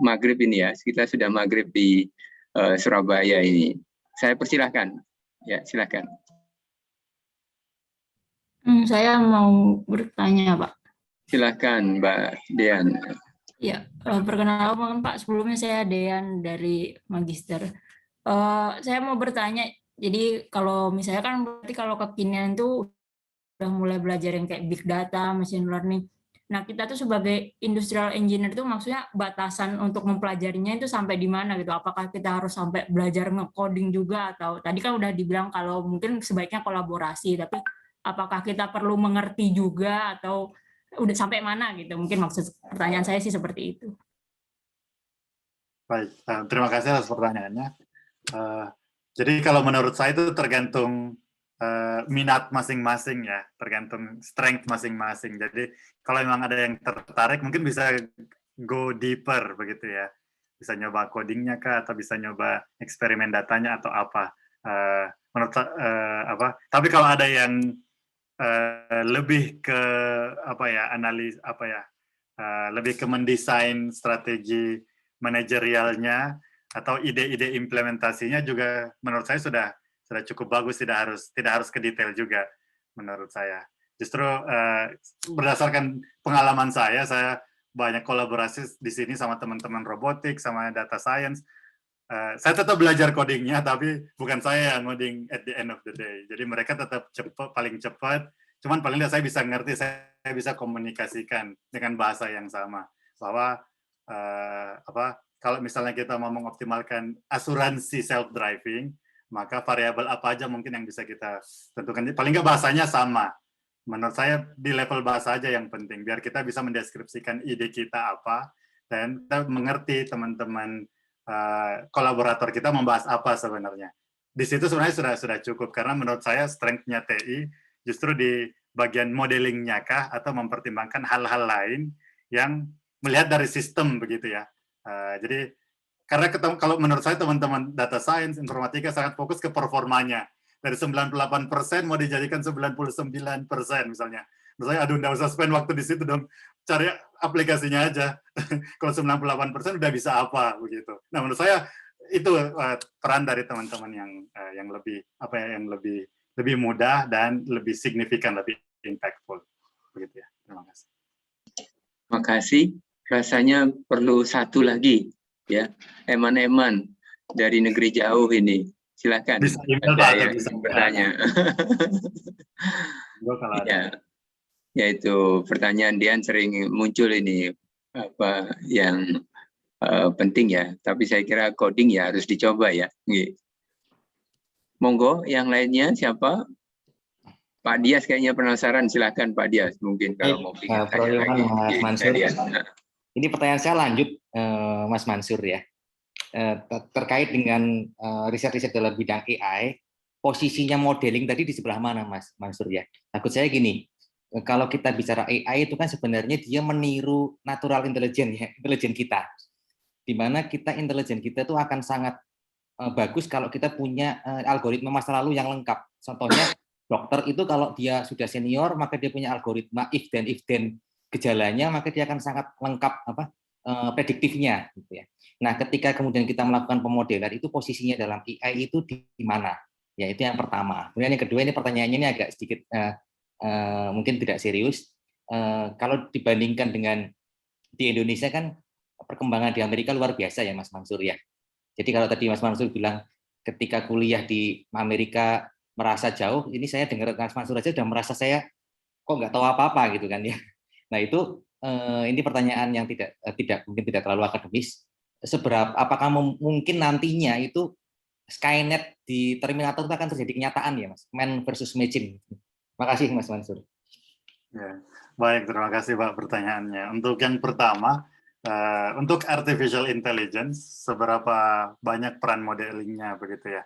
maghrib ini ya, kita sudah maghrib di Surabaya ini. Saya persilahkan, ya silakan. Saya mau bertanya, Pak. Silakan, Mbak Dean. Ya, perkenalkan Pak, sebelumnya saya Dean dari Magister. Saya mau bertanya, jadi kalau misalnya kan berarti kalau kekinian itu udah mulai belajar yang kayak big data, machine learning. Nah, kita tuh sebagai industrial engineer itu maksudnya batasan untuk mempelajarinya itu sampai di mana gitu? Apakah kita harus sampai belajar nge-coding juga, atau tadi kan udah dibilang kalau mungkin sebaiknya kolaborasi, tapi apakah kita perlu mengerti juga atau udah sampai mana gitu? Mungkin maksud pertanyaan saya sih seperti itu. Baik, terima kasih atas pertanyaannya. Jadi kalau menurut saya itu tergantung minat masing-masing ya, tergantung strength masing-masing. Jadi kalau memang ada yang tertarik, mungkin bisa go deeper begitu ya. Bisa nyoba codingnya kah, atau bisa nyoba eksperimen datanya atau apa. Menurut apa? Tapi kalau ada yang lebih ke apa ya, analis apa ya, lebih ke mendesain strategi manajerialnya atau ide-ide implementasinya juga menurut saya sudah cukup bagus, tidak harus ke detail juga menurut saya. Justru berdasarkan pengalaman saya banyak kolaborasi di sini sama teman-teman robotik, sama data science. Saya tetap belajar codingnya, tapi bukan saya yang ngoding at the end of the day. Jadi mereka tetap paling cepat, cuman paling tidak saya bisa ngerti, saya bisa komunikasikan dengan bahasa yang sama. Bahwa kalau misalnya kita mau mengoptimalkan asuransi self-driving, maka variabel apa aja mungkin yang bisa kita tentukan. Paling nggak bahasanya sama. Menurut saya di level bahasa aja yang penting, biar kita bisa mendeskripsikan ide kita apa, dan kita mengerti teman-teman kolaborator kita membahas apa sebenarnya. Di situ sebenarnya sudah cukup, karena menurut saya strength-nya TI justru di bagian modelingnya kah, atau mempertimbangkan hal-hal lain yang melihat dari sistem begitu ya. Jadi karena kalau menurut saya teman-teman data science, informatika sangat fokus ke performanya. Dari 98% mau dijadikan 99% misalnya. Menurut saya, aduh, nggak usah spend waktu di situ dong. Cari aplikasinya aja. Kalau 98% udah bisa apa begitu. Nah, menurut saya itu peran dari teman-teman yang lebih apa ya, yang lebih mudah dan lebih signifikan, lebih impactful begitu ya. Terima kasih. Terima kasih. Rasanya perlu satu lagi ya. Eman-eman dari negeri jauh ini. Silakan. Bisa email Pak, atau bisa bertanya. Ya. Yaitu pertanyaan Dian sering muncul ini apa yang penting ya, tapi saya kira coding ya harus dicoba ya. Monggo yang lainnya siapa? Pak Dias kayaknya penasaran, silakan Pak Dias mungkin kalau mau bikin tanya lagi. Mas Mansur. Ini pertanyaan saya lanjut Mas Mansur ya. Terkait dengan riset-riset dalam bidang AI, posisinya modeling tadi di sebelah mana Mas Mansur ya? Takut saya gini, kalau kita bicara AI itu kan sebenarnya dia meniru natural intelligence ya, intelijen kita. Di mana intelijen kita itu akan sangat bagus kalau kita punya algoritma masa lalu yang lengkap. Contohnya dokter itu kalau dia sudah senior, maka dia punya algoritma if then gejalanya, maka dia akan sangat lengkap prediktifnya gitu ya. Nah, ketika kemudian kita melakukan pemodelan, itu posisinya dalam AI itu di mana? Ya, itu yang pertama. Kemudian yang kedua, ini pertanyaannya ini agak sedikit mungkin tidak serius. Kalau dibandingkan dengan di Indonesia kan perkembangan di Amerika luar biasa ya Mas Mansur ya. Jadi kalau tadi Mas Mansur bilang ketika kuliah di Amerika merasa jauh, ini saya dengar Mas Mansur aja sudah merasa saya kok nggak tahu apa-apa gitu kan ya. Nah itu ini pertanyaan yang mungkin tidak terlalu akademis. Apakah mungkin nantinya itu Skynet di Terminator itu akan terjadi kenyataan ya Mas, man versus machine. Terima kasih Mas Mansur. Ya, baik, terima kasih Pak pertanyaannya. Untuk yang pertama, untuk artificial intelligence, seberapa banyak peran modelingnya begitu ya?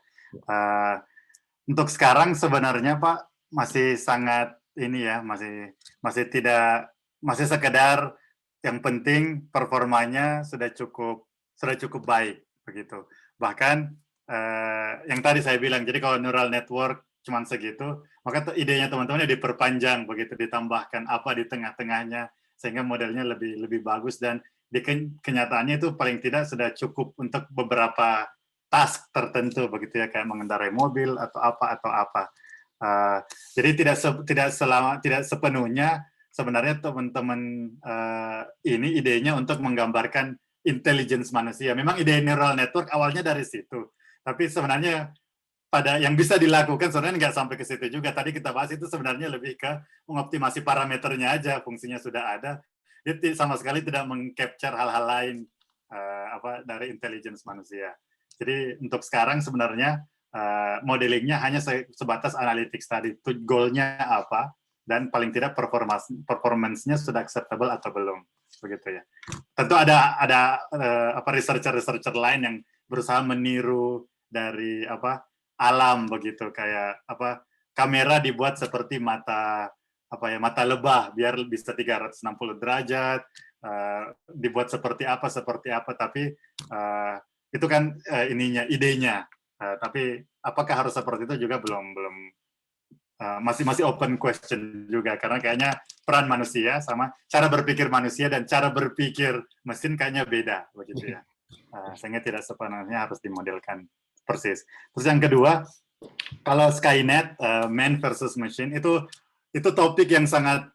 Untuk sekarang sebenarnya Pak masih sangat ini ya, masih sekedar yang penting performanya sudah cukup baik begitu. Bahkan yang tadi saya bilang, jadi kalau neural network cuman segitu, maka idenya teman-teman diperpanjang begitu, ditambahkan apa di tengah-tengahnya sehingga modelnya lebih bagus, dan di kenyataannya itu paling tidak sudah cukup untuk beberapa task tertentu begitu ya, kayak mengendarai mobil atau apa. Jadi tidak sepenuhnya sebenarnya teman-teman ini idenya untuk menggambarkan intelligence manusia. Memang ide neural network awalnya dari situ, tapi sebenarnya pada yang bisa dilakukan sebenarnya nggak sampai ke situ juga. Tadi kita bahas itu sebenarnya lebih ke mengoptimasi parameternya aja, fungsinya sudah ada. Dia sama sekali tidak meng-capture hal-hal lain dari intelligence manusia. Jadi untuk sekarang sebenarnya modelingnya hanya sebatas analytics tadi, goal-nya apa, dan paling tidak performance-nya sudah acceptable atau belum, begitu ya. Tentu ada researcher lain yang berusaha meniru dari alam begitu, kayak kamera dibuat seperti mata lebah biar bisa 360 derajat, dibuat seperti apa, tapi itu kan idenya, tapi apakah harus seperti itu juga belum masih open question juga, karena kayaknya peran manusia sama cara berpikir manusia dan cara berpikir mesin kayaknya beda begitu ya, sehingga tidak sepenuhnya harus dimodelkan persis. Terus yang kedua, kalau Skynet, man versus machine, itu topik yang sangat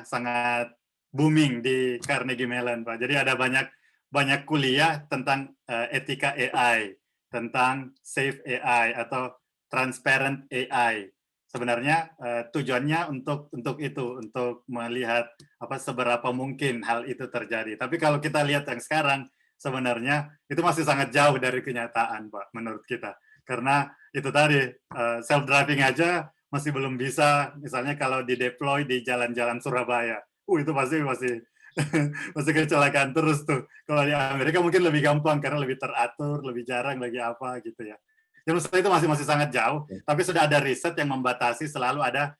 sangat booming di Carnegie Mellon, Pak. Jadi ada banyak kuliah tentang etika AI, tentang safe AI atau transparent AI. Sebenarnya tujuannya untuk melihat seberapa mungkin hal itu terjadi. Tapi kalau kita lihat yang sekarang, sebenarnya itu masih sangat jauh dari kenyataan, Pak, menurut kita. Karena itu tadi, self-driving aja masih belum bisa, misalnya kalau di-deploy di jalan-jalan Surabaya. Itu masih kecelakaan terus tuh. Kalau di Amerika mungkin lebih gampang, karena lebih teratur, lebih jarang lagi apa gitu ya. Menurut saya itu masih sangat jauh, tapi sudah ada riset yang membatasi, selalu ada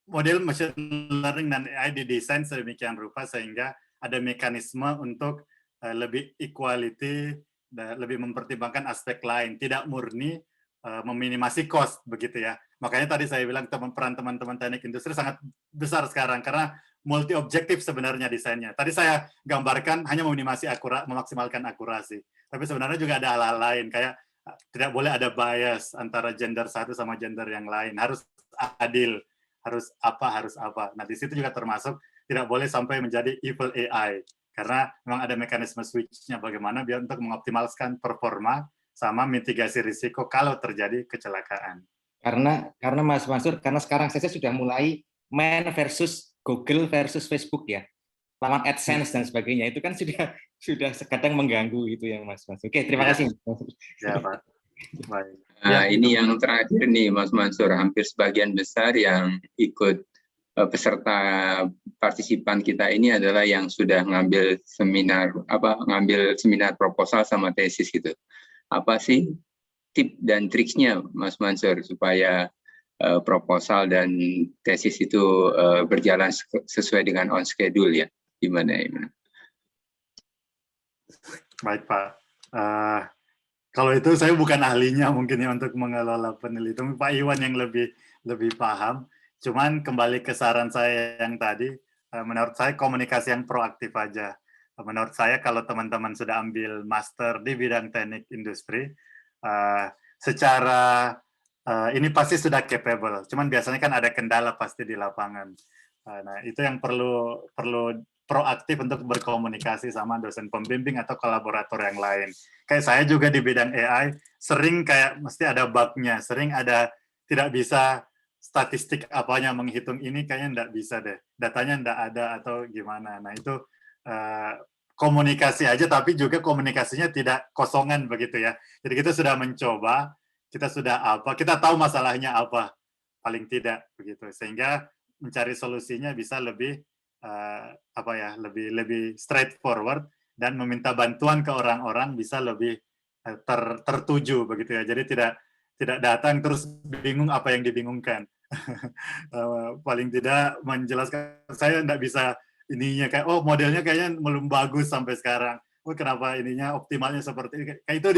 model machine learning dan AI didesain sedemikian rupa sehingga ada mekanisme untuk lebih equality, lebih mempertimbangkan aspek lain, tidak murni meminimasi cost begitu ya. Makanya tadi saya bilang peran teman-teman teknik industri sangat besar sekarang, karena multi objektif sebenarnya desainnya. Tadi saya gambarkan hanya memaksimalkan akurasi, tapi sebenarnya juga ada hal-hal lain, kayak tidak boleh ada bias antara gender satu sama gender yang lain, harus adil, harus apa. Nah di situ juga termasuk tidak boleh sampai menjadi evil AI, karena memang ada mekanisme switch-nya bagaimana biar untuk mengoptimalkan performa sama mitigasi risiko kalau terjadi kecelakaan. Karena Mas Mansur, karena sekarang saja sudah mulai man versus Google versus Facebook ya, lawan AdSense dan sebagainya, itu kan sudah kadang mengganggu itu yang Mas Mansur. Oke, terima kasih. Ya Pak. Baik. Nah, ini yang terakhir nih Mas Mansur, hampir sebagian besar yang ikut peserta partisipan kita ini adalah yang sudah ngambil seminar proposal sama tesis gitu. Apa sih tip dan triksnya Mas Mansur supaya proposal dan tesis itu berjalan sesuai dengan on schedule ya? Gimana ya? Baik Pak. Kalau itu saya bukan ahlinya mungkin ya untuk mengelola penelitian, Pak Iwan yang lebih paham. Cuman kembali ke saran saya yang tadi, menurut saya komunikasi yang proaktif aja. Menurut saya kalau teman-teman sudah ambil master di bidang teknik industri, secara ini pasti sudah capable. Cuman biasanya kan ada kendala pasti di lapangan. Nah itu yang perlu proaktif untuk berkomunikasi sama dosen pembimbing atau kolaborator yang lain. Kayak saya juga di bidang AI, sering kayak mesti ada bug-nya, sering ada tidak bisa statistik apanya menghitung ini, kayaknya enggak bisa deh, datanya enggak ada atau gimana. Nah itu komunikasi aja, tapi juga komunikasinya tidak kosongan begitu ya. Jadi kita sudah mencoba, kita sudah kita tahu masalahnya apa, paling tidak begitu, sehingga mencari solusinya bisa lebih lebih straightforward dan meminta bantuan ke orang-orang bisa lebih tertuju begitu ya. Jadi tidak datang terus bingung apa yang dibingungkan. Paling tidak menjelaskan, saya tidak bisa ininya kayak modelnya kayaknya belum bagus sampai sekarang. Kenapa ininya optimalnya seperti ini? Kayak itu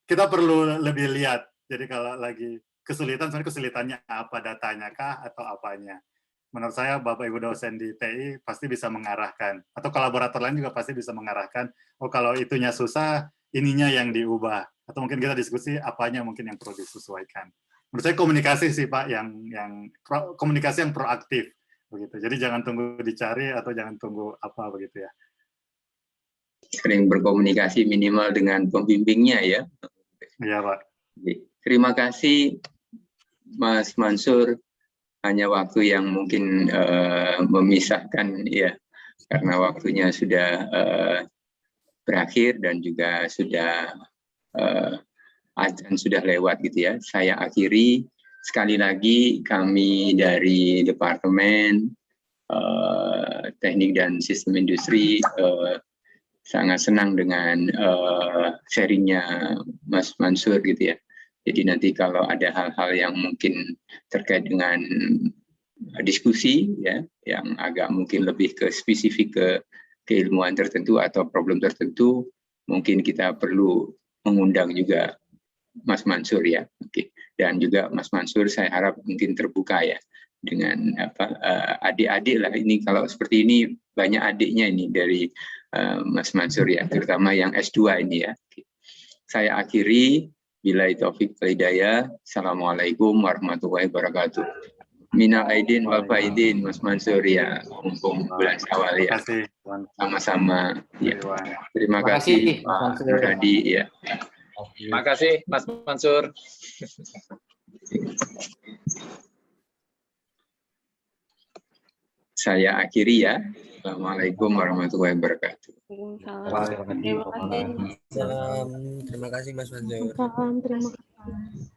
kita perlu lebih lihat. Jadi kalau lagi kesulitan, sebenarnya kesulitannya apa, datanya kah atau apanya? Menurut saya Bapak Ibu dosen di TI pasti bisa mengarahkan, atau kolaborator lain juga pasti bisa mengarahkan, kalau itunya susah, ininya yang diubah, atau mungkin kita diskusi apanya mungkin yang perlu disesuaikan. Menurut saya komunikasi sih Pak, komunikasi yang proaktif begitu. Jadi jangan tunggu dicari atau jangan tunggu apa begitu ya. Sering berkomunikasi minimal dengan pembimbingnya ya. Iya Pak. Terima kasih Mas Mansur. Hanya waktu yang mungkin memisahkan ya, karena waktunya sudah berakhir dan juga sudah azan sudah lewat gitu ya. Saya akhiri, sekali lagi kami dari Departemen Teknik dan Sistem Industri sangat senang dengan sharingnya Mas Mansur gitu ya. Jadi nanti kalau ada hal-hal yang mungkin terkait dengan diskusi ya, yang agak mungkin lebih ke spesifik ke keilmuan tertentu atau problem tertentu, mungkin kita perlu mengundang juga Mas Mansur ya. Oke. Dan juga Mas Mansur saya harap mungkin terbuka ya dengan adik-adik lah, ini kalau seperti ini banyak adiknya ini dari Mas Mansur ya, terutama yang S2 ini ya. Oke. Saya akhiri. Billahi taufiq wal hidayah. Assalamualaikum warahmatullahi wabarakatuh. Minal aidin wal faidin Mas Mansur ya, mumpung bulan Syawal ya. Sama-sama ya. Terima kasih Pak Nur Hadi ya. Terima kasih Mas Mansur. Saya akhiri ya. Assalamualaikum warahmatullahi wabarakatuh. Terima kasih Mas Mansur. Terima kasih Mas Mansur. Terima kasih.